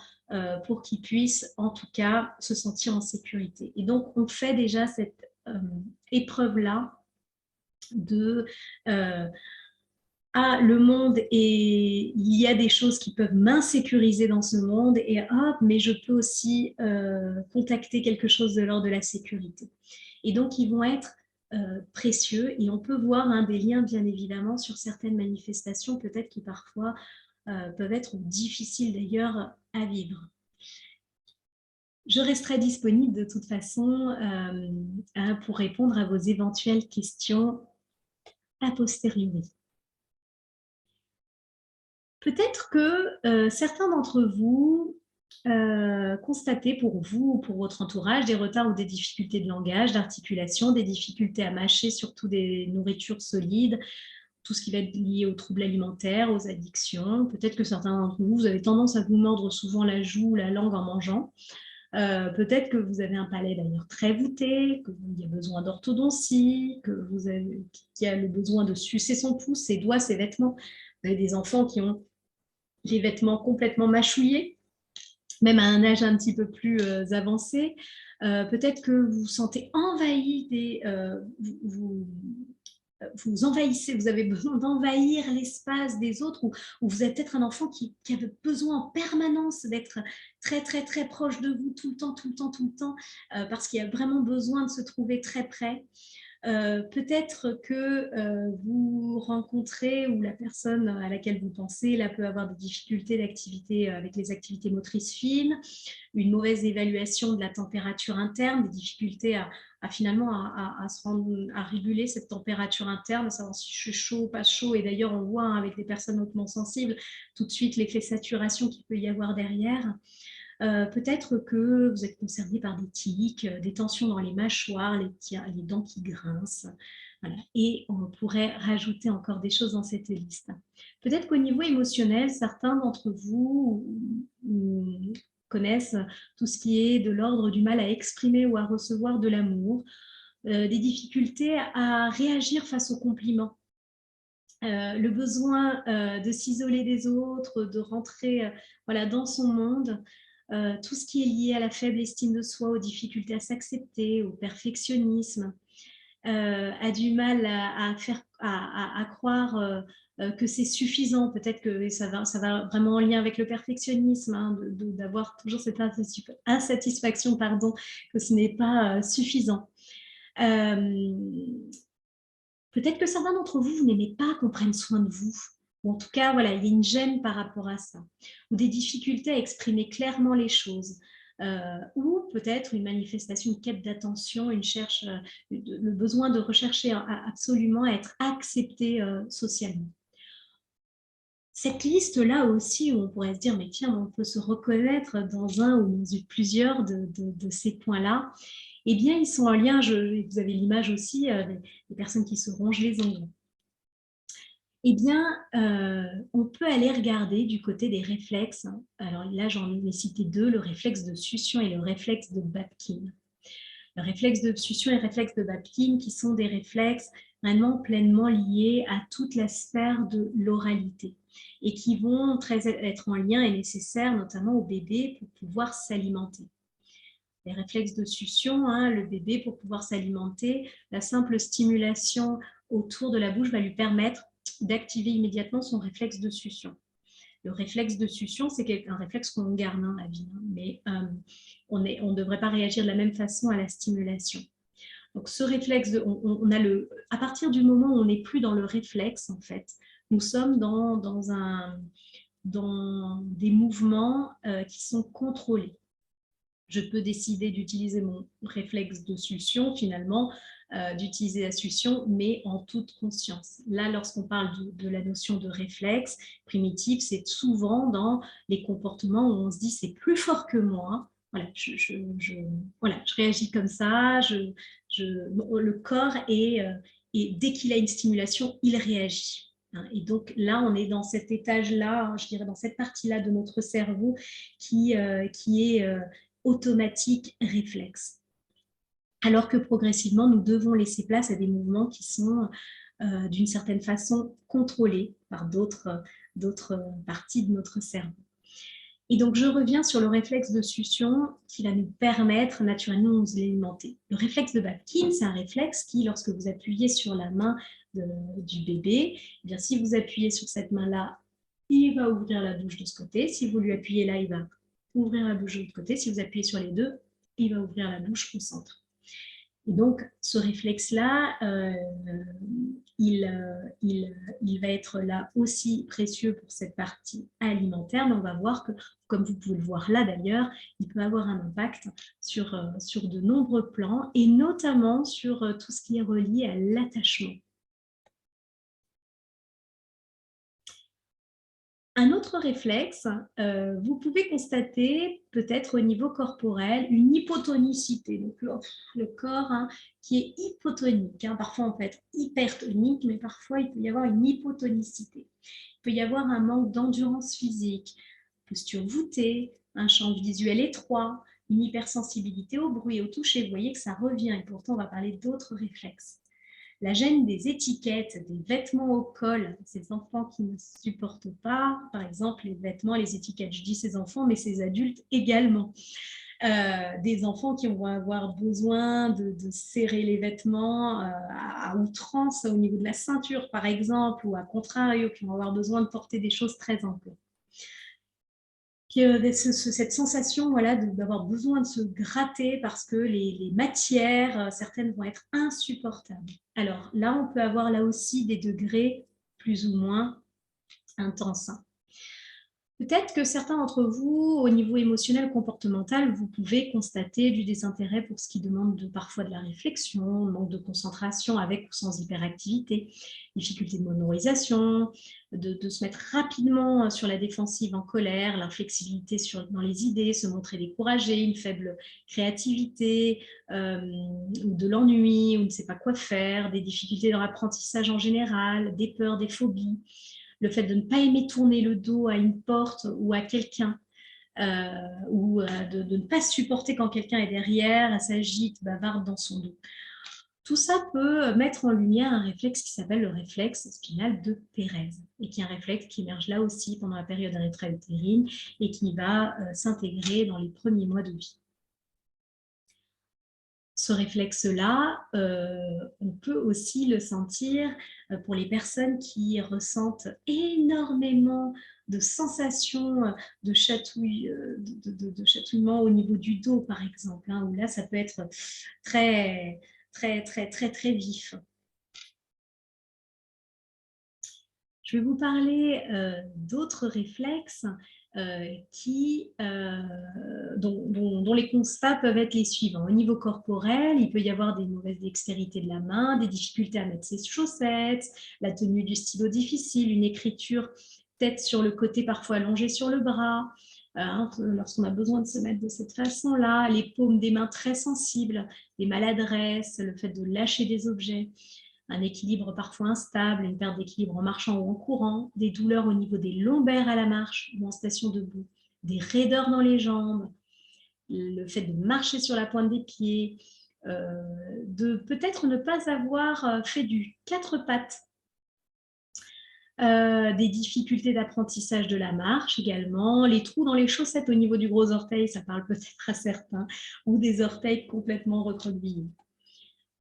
pour qu'il puisse en tout cas se sentir en sécurité. Et donc on fait déjà cette épreuve-là de le monde, et il y a des choses qui peuvent m'insécuriser dans ce monde, et hop, mais je peux aussi contacter quelque chose de l'ordre de la sécurité. Et donc, ils vont être précieux, et on peut voir des liens, bien évidemment, sur certaines manifestations, peut-être qui parfois peuvent être difficiles d'ailleurs à vivre. Je resterai disponible de toute façon pour répondre à vos éventuelles questions a posteriori. Peut-être que certains d'entre vous constatez pour vous ou pour votre entourage des retards ou des difficultés de langage, d'articulation, des difficultés à mâcher, surtout des nourritures solides, tout ce qui va être lié aux troubles alimentaires, aux addictions. Peut-être que certains d'entre vous, vous avez tendance à vous mordre souvent la joue ou la langue en mangeant. Peut-être que vous avez un palais d'ailleurs très voûté, qu'il y a besoin d'orthodontie, qu'il y a le besoin de sucer son pouce, ses doigts, ses vêtements. Vous avez des enfants qui ont les vêtements complètement mâchouillés, même à un âge un petit peu plus avancé. Peut-être que vous vous sentez envahi, vous envahissez, vous avez besoin d'envahir l'espace des autres, ou vous êtes peut-être un enfant qui avait besoin en permanence d'être très, très, très proche de vous tout le temps, tout le temps, tout le temps, parce qu'il y a vraiment besoin de se trouver très près. Peut-être que vous rencontrez, ou la personne à laquelle vous pensez là peut avoir des difficultés d'activité avec les activités motrices fines, une mauvaise évaluation de la température interne, des difficultés finalement à réguler cette température interne, à savoir si je suis chaud ou pas chaud. Et d'ailleurs, on voit avec des personnes hautement sensibles tout de suite l'effet saturation qu'il peut y avoir derrière. Peut-être que vous êtes concerné par des tics, des tensions dans les mâchoires, les dents qui grincent. Voilà. Et on pourrait rajouter encore des choses dans cette liste. Peut-être qu'au niveau émotionnel, certains d'entre vous connaissent tout ce qui est de l'ordre du mal à exprimer ou à recevoir de l'amour, des difficultés à réagir face aux compliments. Le besoin de s'isoler des autres, de rentrer dans son monde, tout ce qui est lié à la faible estime de soi, aux difficultés à s'accepter, au perfectionnisme, a du mal à croire que c'est suffisant. Peut-être que ça va vraiment en lien avec le perfectionnisme, d'avoir toujours cette insatisfaction, que ce n'est pas suffisant. Peut-être que certains d'entre vous, vous n'aimez pas qu'on prenne soin de vous. Ou en tout cas, voilà, il y a une gêne par rapport à ça. Ou des difficultés à exprimer clairement les choses. Ou peut-être une manifestation, une quête d'attention, le besoin de rechercher absolument à être accepté socialement. Cette liste-là aussi, où on pourrait se dire, mais tiens, on peut se reconnaître dans un ou dans plusieurs de ces points-là, eh bien, ils sont en lien, vous avez l'image aussi des personnes qui se rongent les ongles. Eh bien, on peut aller regarder du côté des réflexes. Alors là, j'en ai cité deux, le réflexe de succion et le réflexe de Babkin. Le réflexe de succion et le réflexe de Babkin, qui sont des réflexes vraiment pleinement liés à toute la sphère de l'oralité et qui vont être en lien et nécessaires notamment au bébé pour pouvoir s'alimenter. Les réflexes de succion, le bébé, pour pouvoir s'alimenter, la simple stimulation autour de la bouche va lui permettre d'activer immédiatement son réflexe de succion. Le réflexe de succion, c'est un réflexe qu'on garde la vie, mais on ne devrait pas réagir de la même façon à la stimulation. Donc ce réflexe, à partir du moment où on n'est plus dans le réflexe, en fait, nous sommes dans des mouvements qui sont contrôlés. Je peux décider d'utiliser mon réflexe de succion, finalement, d'utiliser la succion, mais en toute conscience. Là, lorsqu'on parle de la notion de réflexe primitif, c'est souvent dans les comportements où on se dit c'est plus fort que moi. Voilà, je réagis comme ça, le corps et dès qu'il a une stimulation, il réagit. hein. Et donc là, on est dans cet étage-là, je dirais dans cette partie-là de notre cerveau qui est automatique, réflexe. Alors que progressivement, nous devons laisser place à des mouvements qui sont d'une certaine façon contrôlés par d'autres parties de notre cerveau. Et donc, je reviens sur le réflexe de succion qui va nous permettre naturellement de nous alimenter. Le réflexe de Babkin, c'est un réflexe qui, lorsque vous appuyez sur la main du bébé, eh bien, si vous appuyez sur cette main-là, il va ouvrir la bouche de ce côté. Si vous lui appuyez là, il va ouvrir la bouche de l'autre côté. Si vous appuyez sur les deux, il va ouvrir la bouche au centre. Et donc, ce réflexe-là, il va être là aussi précieux pour cette partie alimentaire, mais on va voir que, comme vous pouvez le voir là d'ailleurs, il peut avoir un impact sur de nombreux plans, et notamment sur tout ce qui est relié à l'attachement. Un autre réflexe, vous pouvez constater peut-être au niveau corporel une hypotonicité. Donc le corps qui est hypotonique. Parfois on peut être hypertonique, mais parfois il peut y avoir une hypotonicité. Il peut y avoir un manque d'endurance physique, posture voûtée, un champ visuel étroit, une hypersensibilité au bruit, au toucher. Vous voyez que ça revient, et pourtant on va parler d'autres réflexes. La gêne des étiquettes, des vêtements au col, ces enfants qui ne supportent pas, par exemple, les vêtements, les étiquettes. Je dis ces enfants, mais ces adultes également. Des enfants qui vont avoir besoin de serrer les vêtements à outrance au niveau de la ceinture, par exemple, ou à contrario, qui vont avoir besoin de porter des choses très amples. Cette sensation voilà, d'avoir besoin de se gratter parce que les matières, certaines vont être insupportables. Alors là, on peut avoir là aussi des degrés plus ou moins intenses. Peut-être que certains d'entre vous, au niveau émotionnel, comportemental, vous pouvez constater du désintérêt pour ce qui demande parfois de la réflexion, manque de concentration avec ou sans hyperactivité, difficulté de mémorisation, de se mettre rapidement sur la défensive en colère, l'inflexibilité dans les idées, se montrer découragé, une faible créativité, de l'ennui, ou ne sait pas quoi faire, des difficultés dans l'apprentissage en général, des peurs, des phobies. Le fait de ne pas aimer tourner le dos à une porte ou à quelqu'un, ou de ne pas supporter quand quelqu'un est derrière, s'agite, bavarde dans son dos. Tout ça peut mettre en lumière un réflexe qui s'appelle le réflexe spinal de Pérez, et qui est un réflexe qui émerge là aussi pendant la période intra-utérine et qui va s'intégrer dans les premiers mois de vie. Ce réflexe-là, on peut aussi le sentir pour les personnes qui ressentent énormément de sensations de chatouillement au niveau du dos, par exemple, où là, ça peut être très, très, très, très, très vif. Je vais vous parler d'autres réflexes dont les constats peuvent être les suivants. Au niveau corporel, il peut y avoir des mauvaises dextérités de la main, des difficultés à mettre ses chaussettes, la tenue du stylo difficile, une écriture tête sur le côté, parfois allongée sur le bras, lorsqu'on a besoin de se mettre de cette façon-là, les paumes des mains très sensibles, des maladresses, le fait de lâcher des objets, un équilibre parfois instable, une perte d'équilibre en marchant ou en courant, des douleurs au niveau des lombaires à la marche ou en station debout, des raideurs dans les jambes, le fait de marcher sur la pointe des pieds, de peut-être ne pas avoir fait du 4 pattes, des difficultés d'apprentissage de la marche également, les trous dans les chaussettes au niveau du gros orteil, ça parle peut-être à certains, ou des orteils complètement recroquevillés.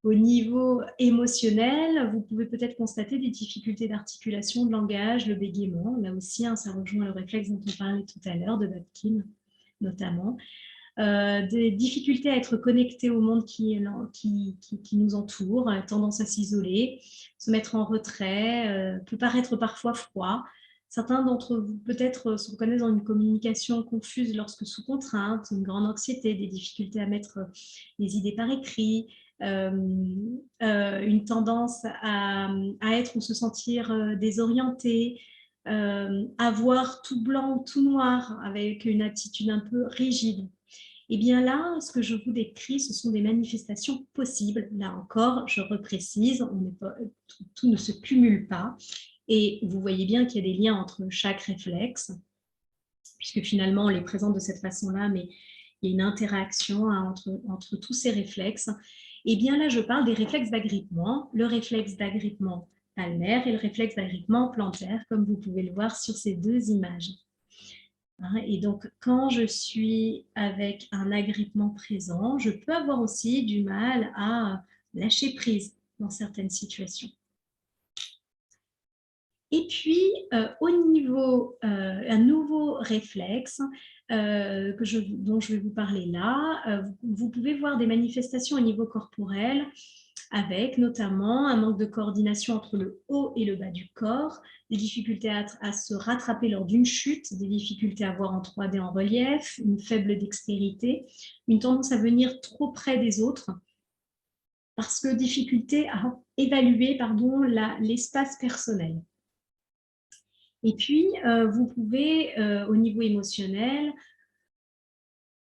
Au niveau émotionnel, vous pouvez peut-être constater des difficultés d'articulation, de langage, le bégaiement. Là aussi, ça rejoint le réflexe dont on parlait tout à l'heure, de Babkin notamment. Des difficultés à être connecté au monde qui nous entoure, tendance à s'isoler, se mettre en retrait, peut paraître parfois froid. Certains d'entre vous peut-être se reconnaissent dans une communication confuse lorsque sous contrainte, une grande anxiété, des difficultés à mettre les idées par écrit, une tendance à être ou se sentir désorienté, à voir tout blanc ou tout noir avec une attitude un peu rigide. Et bien là, ce que je vous décris, ce sont des manifestations possibles. Là encore, je reprécise, tout ne se cumule pas. Et vous voyez bien qu'il y a des liens entre chaque réflexe, puisque finalement on les présente de cette façon-là, mais il y a une interaction entre tous ces réflexes. Et bien là, je parle des réflexes d'agrippement, le réflexe d'agrippement palmaire et le réflexe d'agrippement plantaire, comme vous pouvez le voir sur ces deux images. Et donc, quand je suis avec un agrippement présent, je peux avoir aussi du mal à lâcher prise dans certaines situations. Et puis, un nouveau réflexe dont je vais vous parler là, vous pouvez voir des manifestations au niveau corporel avec notamment un manque de coordination entre le haut et le bas du corps, des difficultés à se rattraper lors d'une chute, des difficultés à voir en 3D en relief, une faible dextérité, une tendance à venir trop près des autres, parce que difficulté à évaluer l'espace personnel. Et puis, vous pouvez, au niveau émotionnel,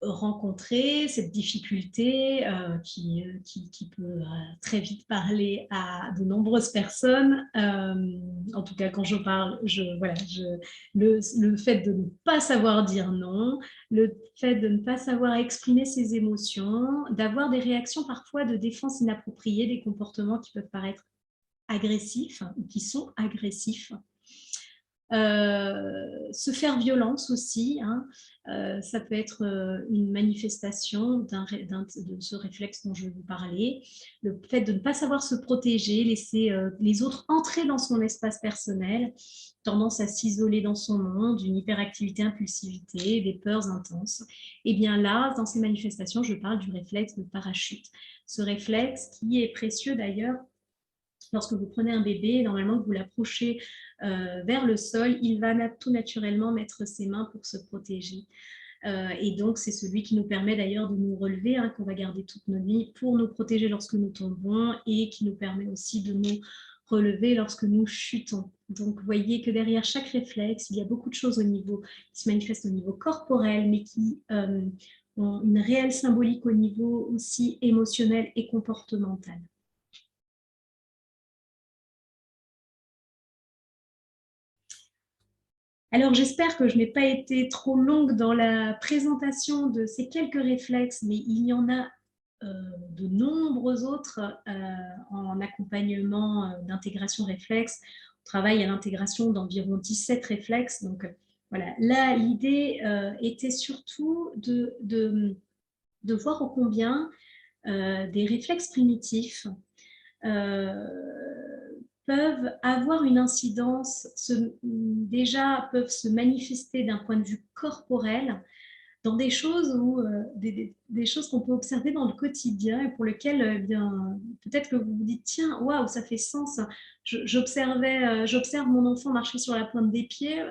rencontrer cette difficulté qui peut très vite parler à de nombreuses personnes. En tout cas, quand je parle, le fait de ne pas savoir dire non, le fait de ne pas savoir exprimer ses émotions, d'avoir des réactions parfois de défense inappropriées, des comportements qui peuvent paraître agressifs ou qui sont agressifs. Se faire violence aussi, hein. Ça peut être une manifestation de ce réflexe dont je vais vous parler. Le fait de ne pas savoir se protéger, laisser les autres entrer dans son espace personnel, tendance à s'isoler dans son monde, une hyperactivité, impulsivité, des peurs intenses. Et bien là, dans ces manifestations, je parle du réflexe de parachute. Ce réflexe qui est précieux d'ailleurs. Lorsque vous prenez un bébé, normalement que vous l'approchez vers le sol, il va tout naturellement mettre ses mains pour se protéger. Et donc, c'est celui qui nous permet d'ailleurs de nous relever, hein, qu'on va garder toute notre vie pour nous protéger lorsque nous tombons et qui nous permet aussi de nous relever lorsque nous chutons. Donc, vous voyez que derrière chaque réflexe, il y a beaucoup de choses qui se manifestent au niveau corporel, mais qui ont une réelle symbolique au niveau aussi émotionnel et comportemental. Alors, j'espère que je n'ai pas été trop longue dans la présentation de ces quelques réflexes, mais il y en a de nombreux autres en accompagnement d'intégration réflexe. On travaille à l'intégration d'environ 17 réflexes. Donc, voilà. Là, l'idée était surtout de voir ô combien des réflexes primitifs peuvent avoir une incidence, déjà peuvent se manifester d'un point de vue corporel dans des choses des choses qu'on peut observer dans le quotidien et pour lesquelles bien peut-être que vous vous dites tiens waouh ça fait sens, j'observe mon enfant marcher sur la pointe des pieds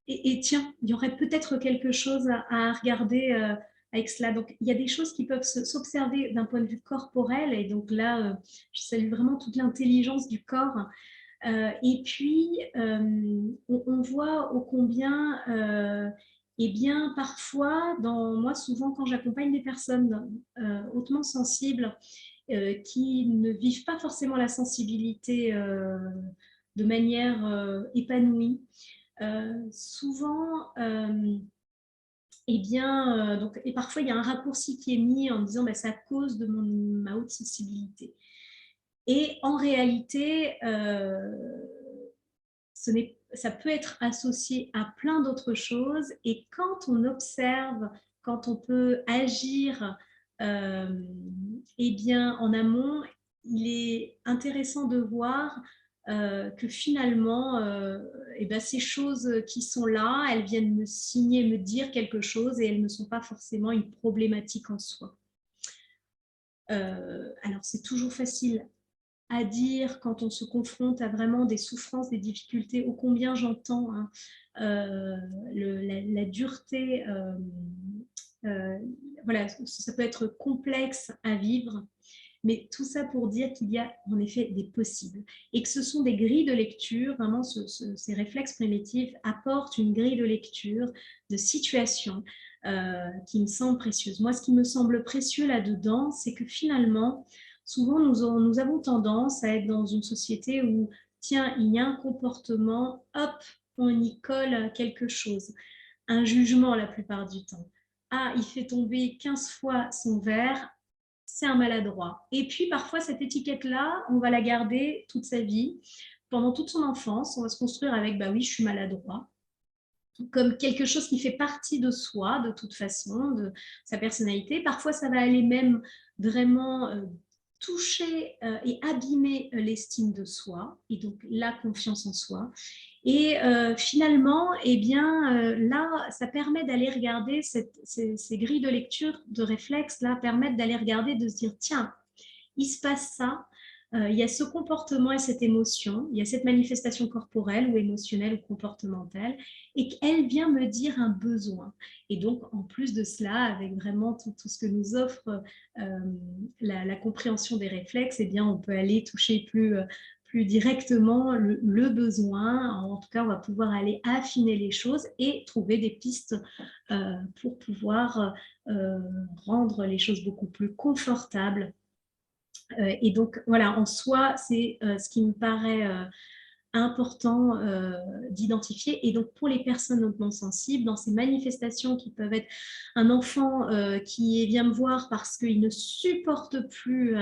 et tiens il y aurait peut-être quelque chose à regarder avec cela. Donc, il y a des choses qui peuvent s'observer d'un point de vue corporel. Et donc là, je salue vraiment toute l'intelligence du corps. Et puis, on voit ô combien, eh bien, parfois, moi, souvent, quand j'accompagne des personnes hautement sensibles qui ne vivent pas forcément la sensibilité de manière épanouie, souvent, eh bien, et parfois, il y a un raccourci qui est mis en disant bah, c'est à cause de ma haute sensibilité. Et en réalité, ça peut être associé à plein d'autres choses. Et quand on observe, quand on peut agir eh bien, en amont, il est intéressant de voir que finalement, eh ben, ces choses qui sont là, elles viennent me signer, me dire quelque chose et elles ne sont pas forcément une problématique en soi. Alors, c'est toujours facile à dire quand on se confronte à vraiment des souffrances, des difficultés, ô combien j'entends hein, la dureté. Voilà, ça peut être complexe à vivre. Mais tout ça pour dire qu'il y a en effet des possibles et que ce sont des grilles de lecture, vraiment ces réflexes primitifs apportent une grille de lecture de situation qui me semble précieuse. Moi, ce qui me semble précieux là-dedans, c'est que finalement, souvent nous avons tendance à être dans une société où tiens, il y a un comportement, hop, on y colle quelque chose. Un jugement la plupart du temps. Ah, il fait tomber 15 fois son verre, c'est un maladroit. Et puis parfois, cette étiquette-là, on va la garder toute sa vie. Pendant toute son enfance, on va se construire avec, bah oui, je suis maladroit, comme quelque chose qui fait partie de soi, de toute façon, de sa personnalité. Parfois, ça va aller même vraiment toucher et abîmer l'estime de soi, et donc la confiance en soi. Et finalement, eh bien, là, ça permet d'aller regarder ces grilles de lecture, de réflexes, là, permettent d'aller regarder, de se dire, tiens, il se passe ça, il y a ce comportement et cette émotion, il y a cette manifestation corporelle ou émotionnelle ou comportementale, et qu'elle vient me dire un besoin. Et donc, en plus de cela, avec vraiment tout ce que nous offre la compréhension des réflexes, eh bien, on peut aller toucher plus directement le besoin. En tout cas, on va pouvoir aller affiner les choses et trouver des pistes pour pouvoir rendre les choses beaucoup plus confortables. Et donc, voilà, en soi, c'est ce qui me paraît important d'identifier. Et donc, pour les personnes hautement sensibles, dans ces manifestations qui peuvent être un enfant qui vient me voir parce qu'il ne supporte plus,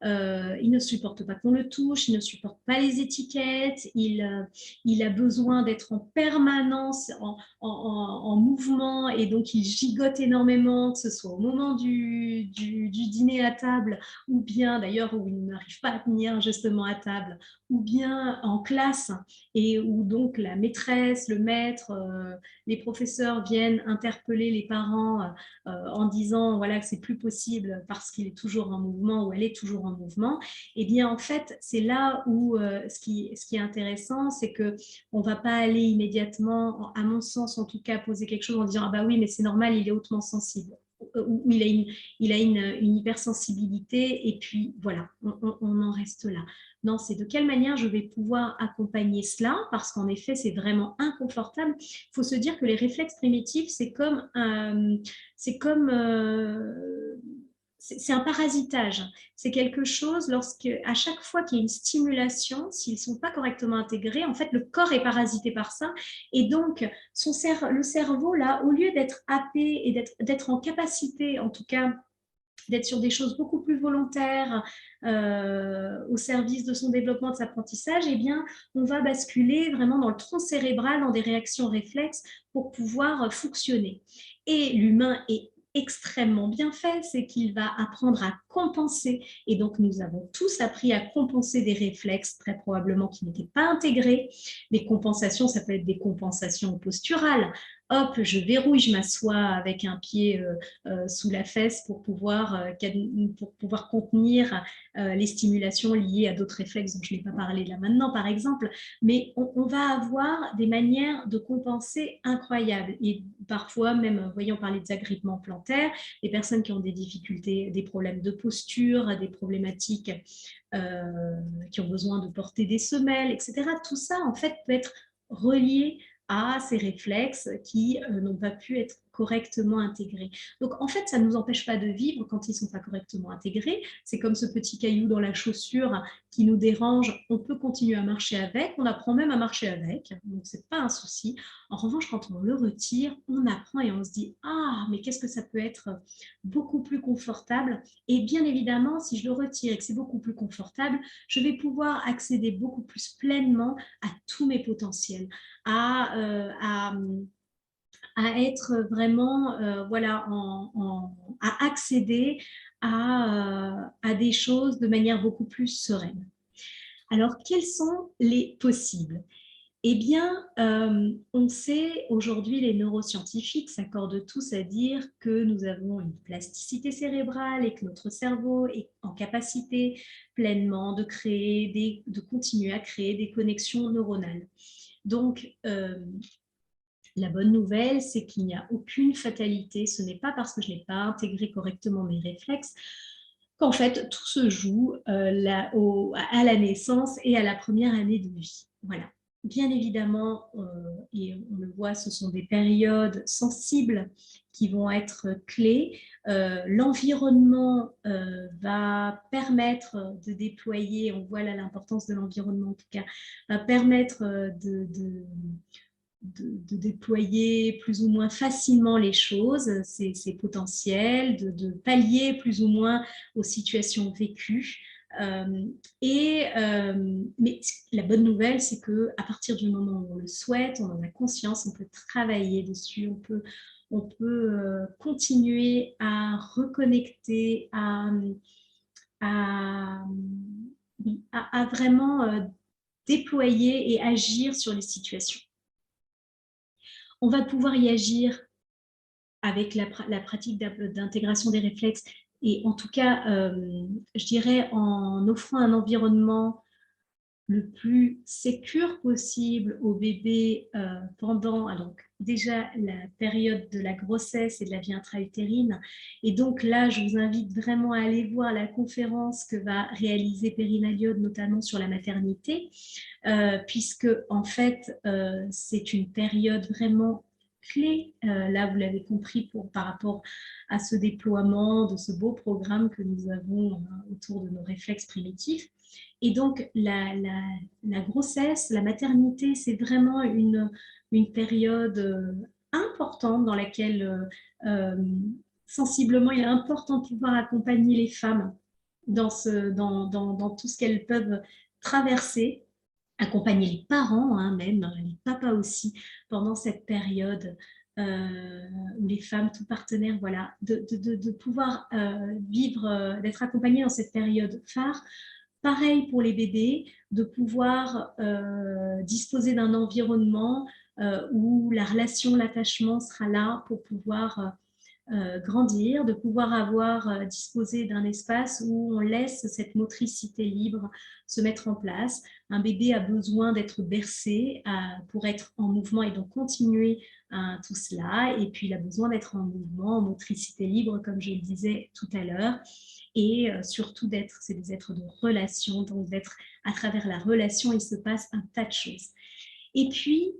il ne supporte pas qu'on le touche, il ne supporte pas les étiquettes, il a besoin d'être en permanence en mouvement, et donc il gigote énormément, que ce soit au moment du dîner à table, ou bien d'ailleurs où il n'arrive pas à tenir justement à table, ou bien en classe, et où donc la maîtresse, le maître, les professeurs viennent interpeller les parents en disant voilà, que c'est plus possible parce qu'il est toujours en mouvement ou elle est toujours en mouvement. Et bien en fait, c'est là où ce qui est intéressant, c'est qu'on ne va pas aller immédiatement, à mon sens en tout cas, poser quelque chose en disant ah bah oui, mais c'est normal, il est hautement sensible, ou il a une hypersensibilité, et puis voilà, on en reste là. Non, c'est de quelle manière je vais pouvoir accompagner cela, parce qu'en effet, c'est vraiment inconfortable. Il faut se dire que les réflexes primitifs, c'est un parasitage. C'est quelque chose, à chaque fois qu'il y a une stimulation, s'ils ne sont pas correctement intégrés, en fait, le corps est parasité par ça. Et donc, le cerveau, là, au lieu d'être happé et d'être en capacité, en tout cas, d'être sur des choses beaucoup plus volontaires au service de son développement, de son apprentissage, eh bien, on va basculer vraiment dans le tronc cérébral, dans des réactions réflexes pour pouvoir fonctionner. Et l'humain est extrêmement bien fait, c'est qu'il va apprendre à compenser. Et donc, nous avons tous appris à compenser des réflexes, très probablement qui n'étaient pas intégrés. Les compensations, ça peut être des compensations posturales. Hop, je verrouille, je m'assois avec un pied sous la fesse pour pouvoir contenir les stimulations liées à d'autres réflexes dont je n'ai pas parlé là maintenant, par exemple. Mais on va avoir des manières de compenser incroyables. Et parfois, même, voyons, parler des agrippements plantaires, les personnes qui ont des difficultés, des problèmes de posture, des problématiques qui ont besoin de porter des semelles, etc. Tout ça, en fait, peut être relié à ces réflexes qui n'ont pas pu être correctement intégrés. Donc, en fait, ça ne nous empêche pas de vivre quand ils ne sont pas correctement intégrés. C'est comme ce petit caillou dans la chaussure qui nous dérange. On peut continuer à marcher avec. On apprend même à marcher avec. Donc, ce n'est pas un souci. En revanche, quand on le retire, on apprend et on se dit « Ah, mais qu'est-ce que ça peut être beaucoup plus confortable ?» Et bien évidemment, si je le retire et que c'est beaucoup plus confortable, je vais pouvoir accéder beaucoup plus pleinement à tous mes potentiels, à être vraiment voilà, à accéder à des choses de manière beaucoup plus sereine. Alors, quels sont les possibles? Eh bien, on sait aujourd'hui, les neuroscientifiques s'accordent tous à dire que nous avons une plasticité cérébrale et que notre cerveau est en capacité pleinement de continuer à créer des connexions neuronales. Donc, la bonne nouvelle, c'est qu'il n'y a aucune fatalité. Ce n'est pas parce que je n'ai pas intégré correctement mes réflexes qu'en fait, tout se joue à la naissance et à la première année de vie. Voilà. bien évidemment, et on le voit, ce sont des périodes sensibles qui vont être clés. L'environnement va permettre de déployer, on voit là l'importance de l'environnement en tout cas, va permettre de déployer plus ou moins facilement les choses, c'est potentiel, de pallier plus ou moins aux situations vécues. Mais la bonne nouvelle, c'est qu'à partir du moment où on le souhaite, on en a conscience, on peut travailler dessus, on peut continuer à reconnecter, à, à vraiment déployer et agir sur les situations. On va pouvoir y agir avec la pratique d'intégration des réflexes et en tout cas, je dirais en offrant un environnement le plus sécure possible au bébé pendant donc déjà la période de la grossesse et de la vie intra-utérine. Et donc là, je vous invite vraiment à aller voir la conférence que va réaliser Perrine Alliot, notamment sur la maternité, puisque en fait, c'est une période vraiment clé, là vous l'avez compris, par rapport à ce déploiement de ce beau programme que nous avons autour de nos réflexes primitifs. Et donc la grossesse, la maternité, c'est vraiment une période importante dans laquelle sensiblement il est important de pouvoir accompagner les femmes dans tout ce qu'elles peuvent traverser, accompagner les parents, même les papas aussi, pendant cette période où les femmes, tout partenaires, voilà, de pouvoir vivre, d'être accompagnées dans cette période phare. Pareil pour les bébés, de pouvoir disposer d'un environnement où la relation, l'attachement sera là pour pouvoir grandir, de pouvoir avoir disposé d'un espace où on laisse cette motricité libre se mettre en place. Un bébé a besoin d'être bercé pour être en mouvement et donc continuer tout cela. Et puis il a besoin d'être en mouvement, en motricité libre, comme je le disais tout à l'heure. Et surtout c'est des êtres de relation, donc d'être à travers la relation, il se passe un tas de choses. Et puis,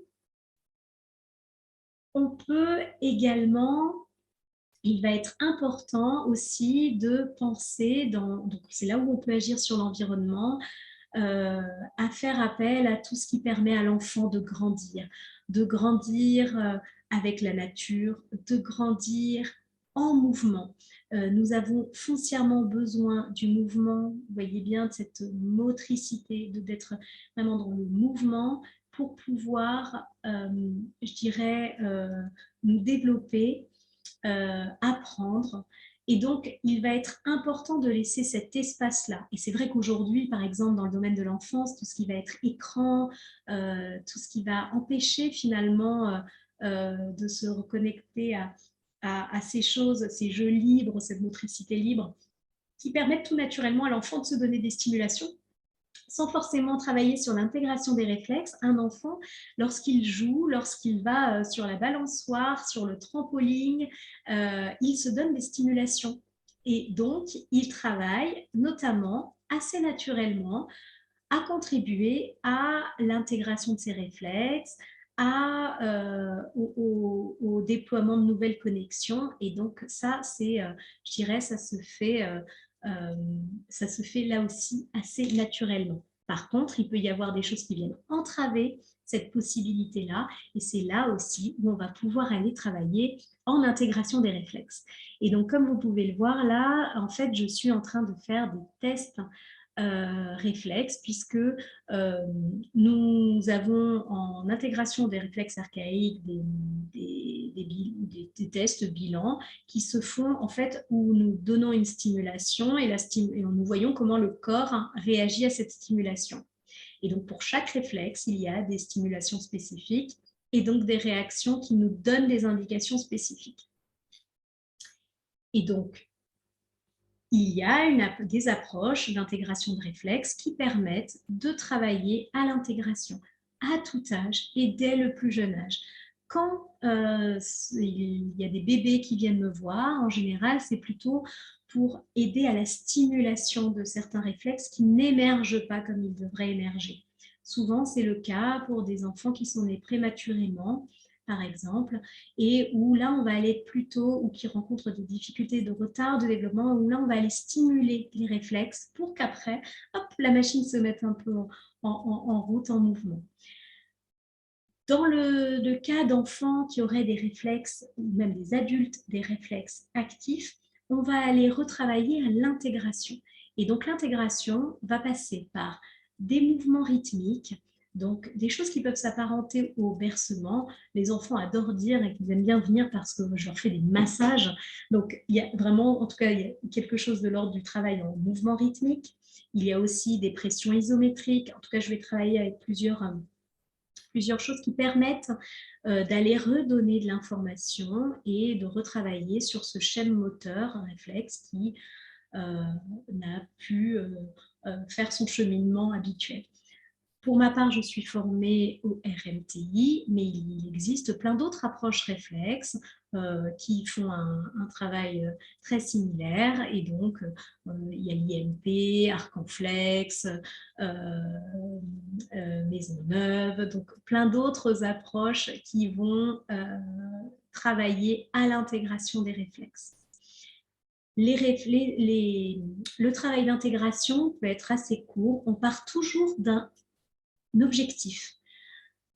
on peut également, il va être important aussi de penser, donc c'est là où on peut agir sur l'environnement, à faire appel à tout ce qui permet à l'enfant de grandir avec la nature, de grandir en mouvement. Nous avons foncièrement besoin du mouvement, vous voyez bien, de cette motricité, d'être vraiment dans le mouvement pour pouvoir, je dirais, nous développer, apprendre. Et donc, il va être important de laisser cet espace-là. Et c'est vrai qu'aujourd'hui, par exemple, dans le domaine de l'enfance, tout ce qui va être écran, tout ce qui va empêcher finalement de se reconnecter à ces choses, ces jeux libres, cette motricité libre, qui permettent tout naturellement à l'enfant de se donner des stimulations sans forcément travailler sur l'intégration des réflexes. Un enfant, lorsqu'il joue, lorsqu'il va sur la balançoire, sur le trampoline, il se donne des stimulations. Et donc, il travaille notamment assez naturellement à contribuer à l'intégration de ses réflexes, au déploiement de nouvelles connexions. Et donc, ça, je dirais, ça se fait là aussi assez naturellement. Par contre, il peut y avoir des choses qui viennent entraver cette possibilité-là, et c'est là aussi où on va pouvoir aller travailler en intégration des réflexes. Et donc, comme vous pouvez le voir là, en fait, je suis en train de faire des tests réflexes, puisque nous avons en intégration des réflexes archaïques des tests bilans qui se font en fait où nous donnons une stimulation et nous voyons comment le corps réagit à cette stimulation. Et donc pour chaque réflexe, il y a des stimulations spécifiques et donc des réactions qui nous donnent des indications spécifiques. Et donc, il y a des approches d'intégration de réflexes qui permettent de travailler à l'intégration à tout âge et dès le plus jeune âge. Quand il y a des bébés qui viennent me voir, en général, c'est plutôt pour aider à la stimulation de certains réflexes qui n'émergent pas comme ils devraient émerger. Souvent, c'est le cas pour des enfants qui sont nés prématurément, par exemple, et où là, on va aller plutôt, ou qui rencontrent des difficultés de retard de développement, où là, on va aller stimuler les réflexes pour qu'après, hop, la machine se mette un peu en route, en mouvement. Dans le cas d'enfants qui auraient des réflexes, ou même des adultes, des réflexes actifs, on va aller retravailler à l'intégration. Et donc l'intégration va passer par des mouvements rythmiques, donc des choses qui peuvent s'apparenter au bercement. Les enfants adorent dire et qu'ils aiment bien venir parce que je leur fais des massages. Donc il y a vraiment, en tout cas, il y a quelque chose de l'ordre du travail en mouvement rythmique. Il y a aussi des pressions isométriques. En tout cas, je vais travailler avec plusieurs choses qui permettent d'aller redonner de l'information et de retravailler sur ce schème moteur, un réflexe qui n'a pu faire son cheminement habituel. Pour ma part, je suis formée au RMTI, mais il existe plein d'autres approches réflexes qui font un travail très similaire. Et donc, il y a l'IMP, Arcanflex, Maisonneuve, donc plein d'autres approches qui vont travailler à l'intégration des réflexes. Le travail d'intégration peut être assez court. On part toujours d'un objectif.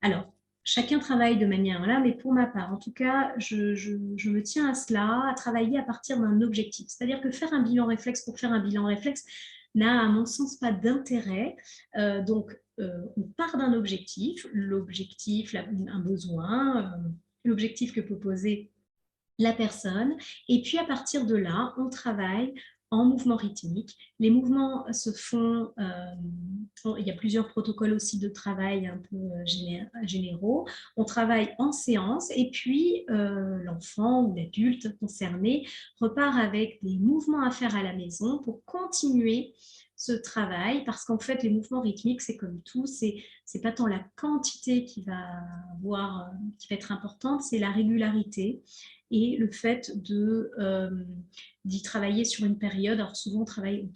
Alors, chacun travaille de manière là, mais pour ma part, en tout cas, je me tiens à cela, à travailler à partir d'un objectif. C'est-à-dire que faire un bilan réflexe pour faire un bilan réflexe n'a, à mon sens, pas d'intérêt. On part d'un objectif, l'objectif, un besoin, l'objectif que peut poser la personne, et puis à partir de là, on travaille en mouvement rythmique. Les mouvements se font, il y a plusieurs protocoles aussi de travail un peu généraux. On travaille en séance et puis l'enfant ou l'adulte concerné repart avec des mouvements à faire à la maison pour continuer ce travail, parce qu'en fait, les mouvements rythmiques, c'est comme tout, c'est pas tant la quantité qui va être importante, c'est la régularité et le fait d'y travailler sur une période. Alors souvent, on travaille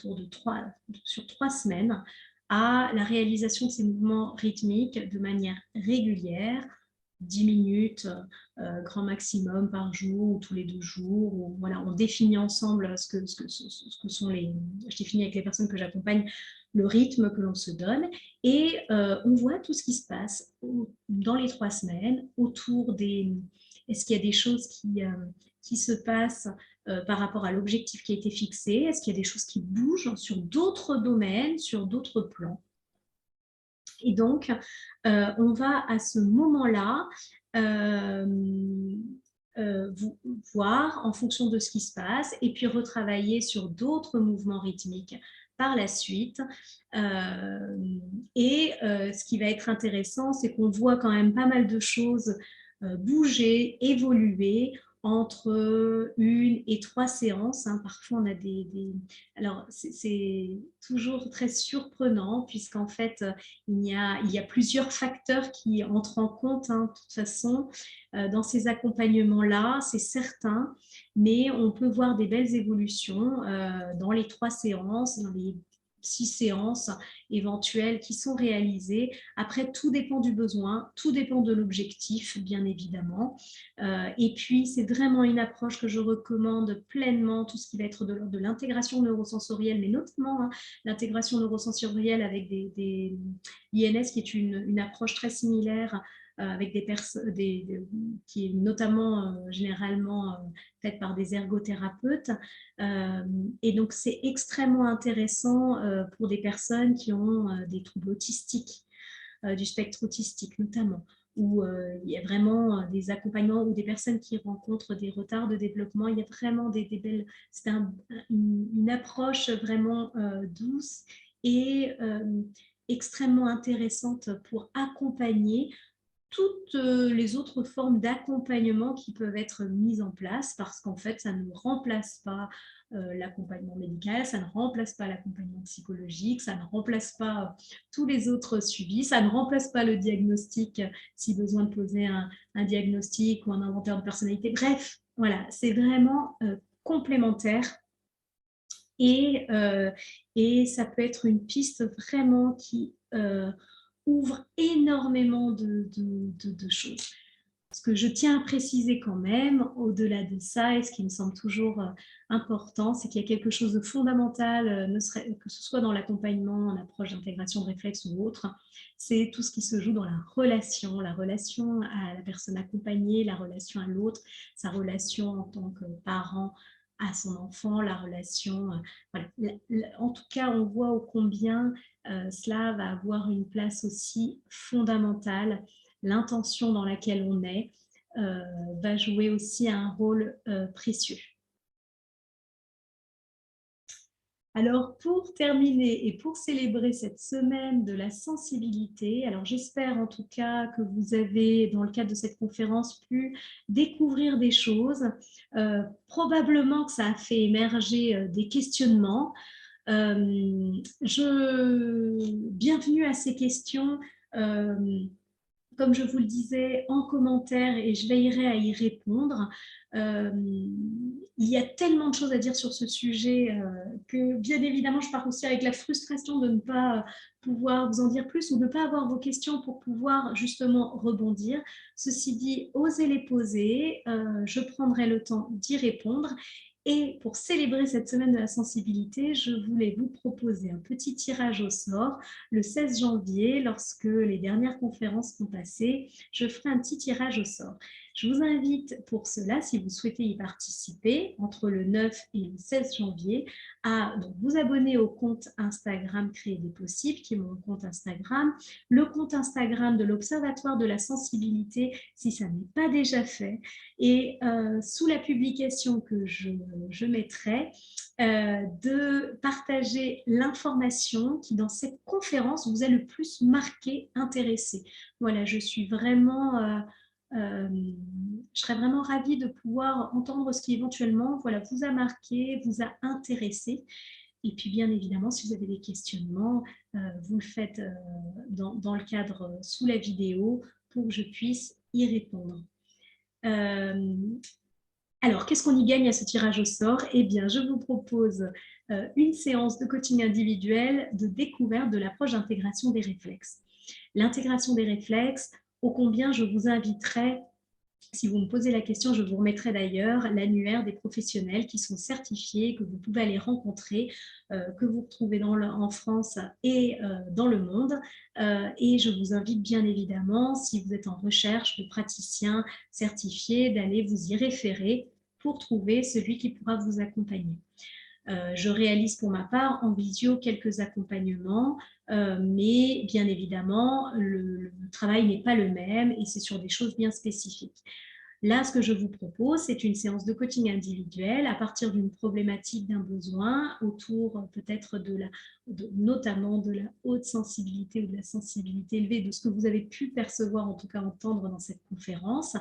sur 3 semaines à la réalisation de ces mouvements rythmiques de manière régulière, 10 minutes, grand maximum par jour ou tous les 2 jours. Ou, voilà, on définit ensemble ce que sont les... Je définis avec les personnes que j'accompagne le rythme que l'on se donne et on voit tout ce qui se passe dans les 3 semaines autour des... Est-ce qu'il y a des choses qui se passent par rapport à l'objectif qui a été fixé? Est-ce qu'il y a des choses qui bougent sur d'autres domaines, sur d'autres plans? Et donc, on va à ce moment-là voir en fonction de ce qui se passe et puis retravailler sur d'autres mouvements rythmiques par la suite. Ce qui va être intéressant, c'est qu'on voit quand même pas mal de choses bouger, évoluer entre 1 et 3 séances. Parfois, on a Alors, c'est toujours très surprenant puisqu'en fait, il y a plusieurs facteurs qui entrent en compte. De toute façon, dans ces accompagnements-là, c'est certain, mais on peut voir des belles évolutions dans les 3 séances, dans les 6 séances éventuelles qui sont réalisées. Après, tout dépend du besoin, tout dépend de l'objectif, bien évidemment. Et puis, c'est vraiment une approche que je recommande pleinement, tout ce qui va être de l'ordre de l'intégration neurosensorielle, mais notamment l'intégration neurosensorielle avec des INS, qui est une approche très similaire avec des personnes, qui est notamment généralement faite par des ergothérapeutes. Et donc, c'est extrêmement intéressant pour des personnes qui ont des troubles autistiques, du spectre autistique notamment, où il y a vraiment des accompagnements ou des personnes qui rencontrent des retards de développement. Il y a vraiment des belles... C'est une approche vraiment douce et extrêmement intéressante pour accompagner toutes les autres formes d'accompagnement qui peuvent être mises en place, parce qu'en fait, ça ne remplace pas l'accompagnement médical, ça ne remplace pas l'accompagnement psychologique, ça ne remplace pas tous les autres suivis, ça ne remplace pas le diagnostic si besoin de poser un diagnostic ou un inventaire de personnalité. Bref, voilà, c'est vraiment complémentaire et ça peut être une piste vraiment qui ouvre énormément de choses. Ce que je tiens à préciser quand même, au-delà de ça, et ce qui me semble toujours important, c'est qu'il y a quelque chose de fondamental, que ce soit dans l'accompagnement, en approche d'intégration de réflexe ou autre, c'est tout ce qui se joue dans la relation à la personne accompagnée, la relation à l'autre, sa relation en tant que parent à son enfant, la relation... voilà. En tout cas, on voit ô combien cela va avoir une place aussi fondamentale. L'intention dans laquelle on est va jouer aussi un rôle précieux. Alors, pour terminer et pour célébrer cette semaine de la sensibilité, alors j'espère en tout cas que vous avez, dans le cadre de cette conférence, pu découvrir des choses. Probablement que ça a fait émerger des questionnements. Bienvenue à ces questions. Comme je vous le disais, en commentaire, et je veillerai à y répondre. Il y a tellement de choses à dire sur ce sujet que, bien évidemment, je pars aussi avec la frustration de ne pas pouvoir vous en dire plus ou de ne pas avoir vos questions pour pouvoir justement rebondir. Ceci dit, osez les poser, je prendrai le temps d'y répondre. Et pour célébrer cette semaine de la sensibilité, je voulais vous proposer un petit tirage au sort. Le 16 janvier, lorsque les dernières conférences sont passées, je ferai un petit tirage au sort. Je vous invite pour cela, si vous souhaitez y participer, entre le 9 et le 16 janvier, à donc, vous abonner au compte Instagram Créer des possibles, qui est mon compte Instagram, le compte Instagram de l'Observatoire de la sensibilité, si ça n'est pas déjà fait, et sous la publication que je mettrai, de partager l'information qui, dans cette conférence, vous a le plus marqué, intéressé. Voilà, je serais vraiment ravie de pouvoir entendre ce qui éventuellement vous a marqué, vous a intéressé. Et puis, bien évidemment, si vous avez des questionnements, vous le faites dans le cadre sous la vidéo pour que je puisse y répondre. Alors, qu'est-ce qu'on y gagne à ce tirage au sort? Eh bien, je vous propose une séance de coaching individuel de découverte de l'approche d'intégration des réflexes. L'intégration des réflexes, ô combien je vous inviterai, si vous me posez la question, je vous remettrai d'ailleurs l'annuaire des professionnels qui sont certifiés, que vous pouvez aller rencontrer, que vous retrouvez en France et dans le monde. Et je vous invite bien évidemment, si vous êtes en recherche de praticiens certifiés, d'aller vous y référer pour trouver celui qui pourra vous accompagner. Je réalise pour ma part en visio quelques accompagnements, mais bien évidemment, le travail n'est pas le même et c'est sur des choses bien spécifiques. Là, ce que je vous propose, c'est une séance de coaching individuel à partir d'une problématique, d'un besoin, autour peut-être notamment de la haute sensibilité ou de la sensibilité élevée, de ce que vous avez pu percevoir, en tout cas entendre dans cette conférence.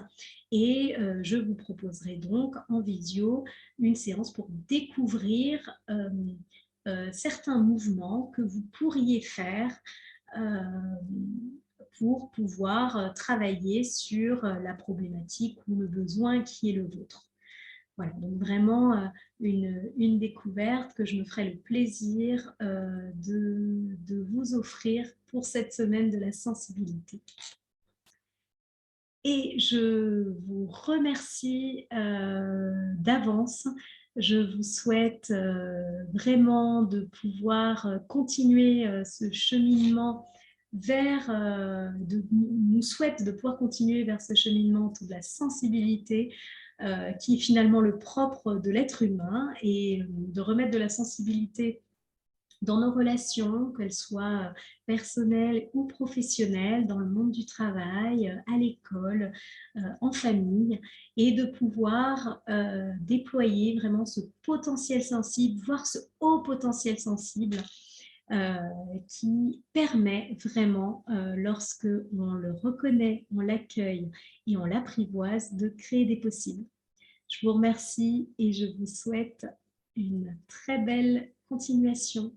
Et je vous proposerai donc en visio une séance pour découvrir certains mouvements que vous pourriez faire pour pouvoir travailler sur la problématique ou le besoin qui est le vôtre. Voilà, donc vraiment une découverte que je me ferai le plaisir de vous offrir pour cette semaine de la sensibilité. Et je vous remercie d'avance. Je vous souhaite vraiment de pouvoir continuer ce cheminement nous souhaite de pouvoir continuer vers ce cheminement autour de la sensibilité qui est finalement le propre de l'être humain et de remettre de la sensibilité dans nos relations, qu'elles soient personnelles ou professionnelles, dans le monde du travail, à l'école, en famille, et de pouvoir déployer vraiment ce potentiel sensible, voire ce haut potentiel sensible qui permet vraiment, lorsque on le reconnaît, on l'accueille et on l'apprivoise, de créer des possibles. Je vous remercie et je vous souhaite une très belle continuation.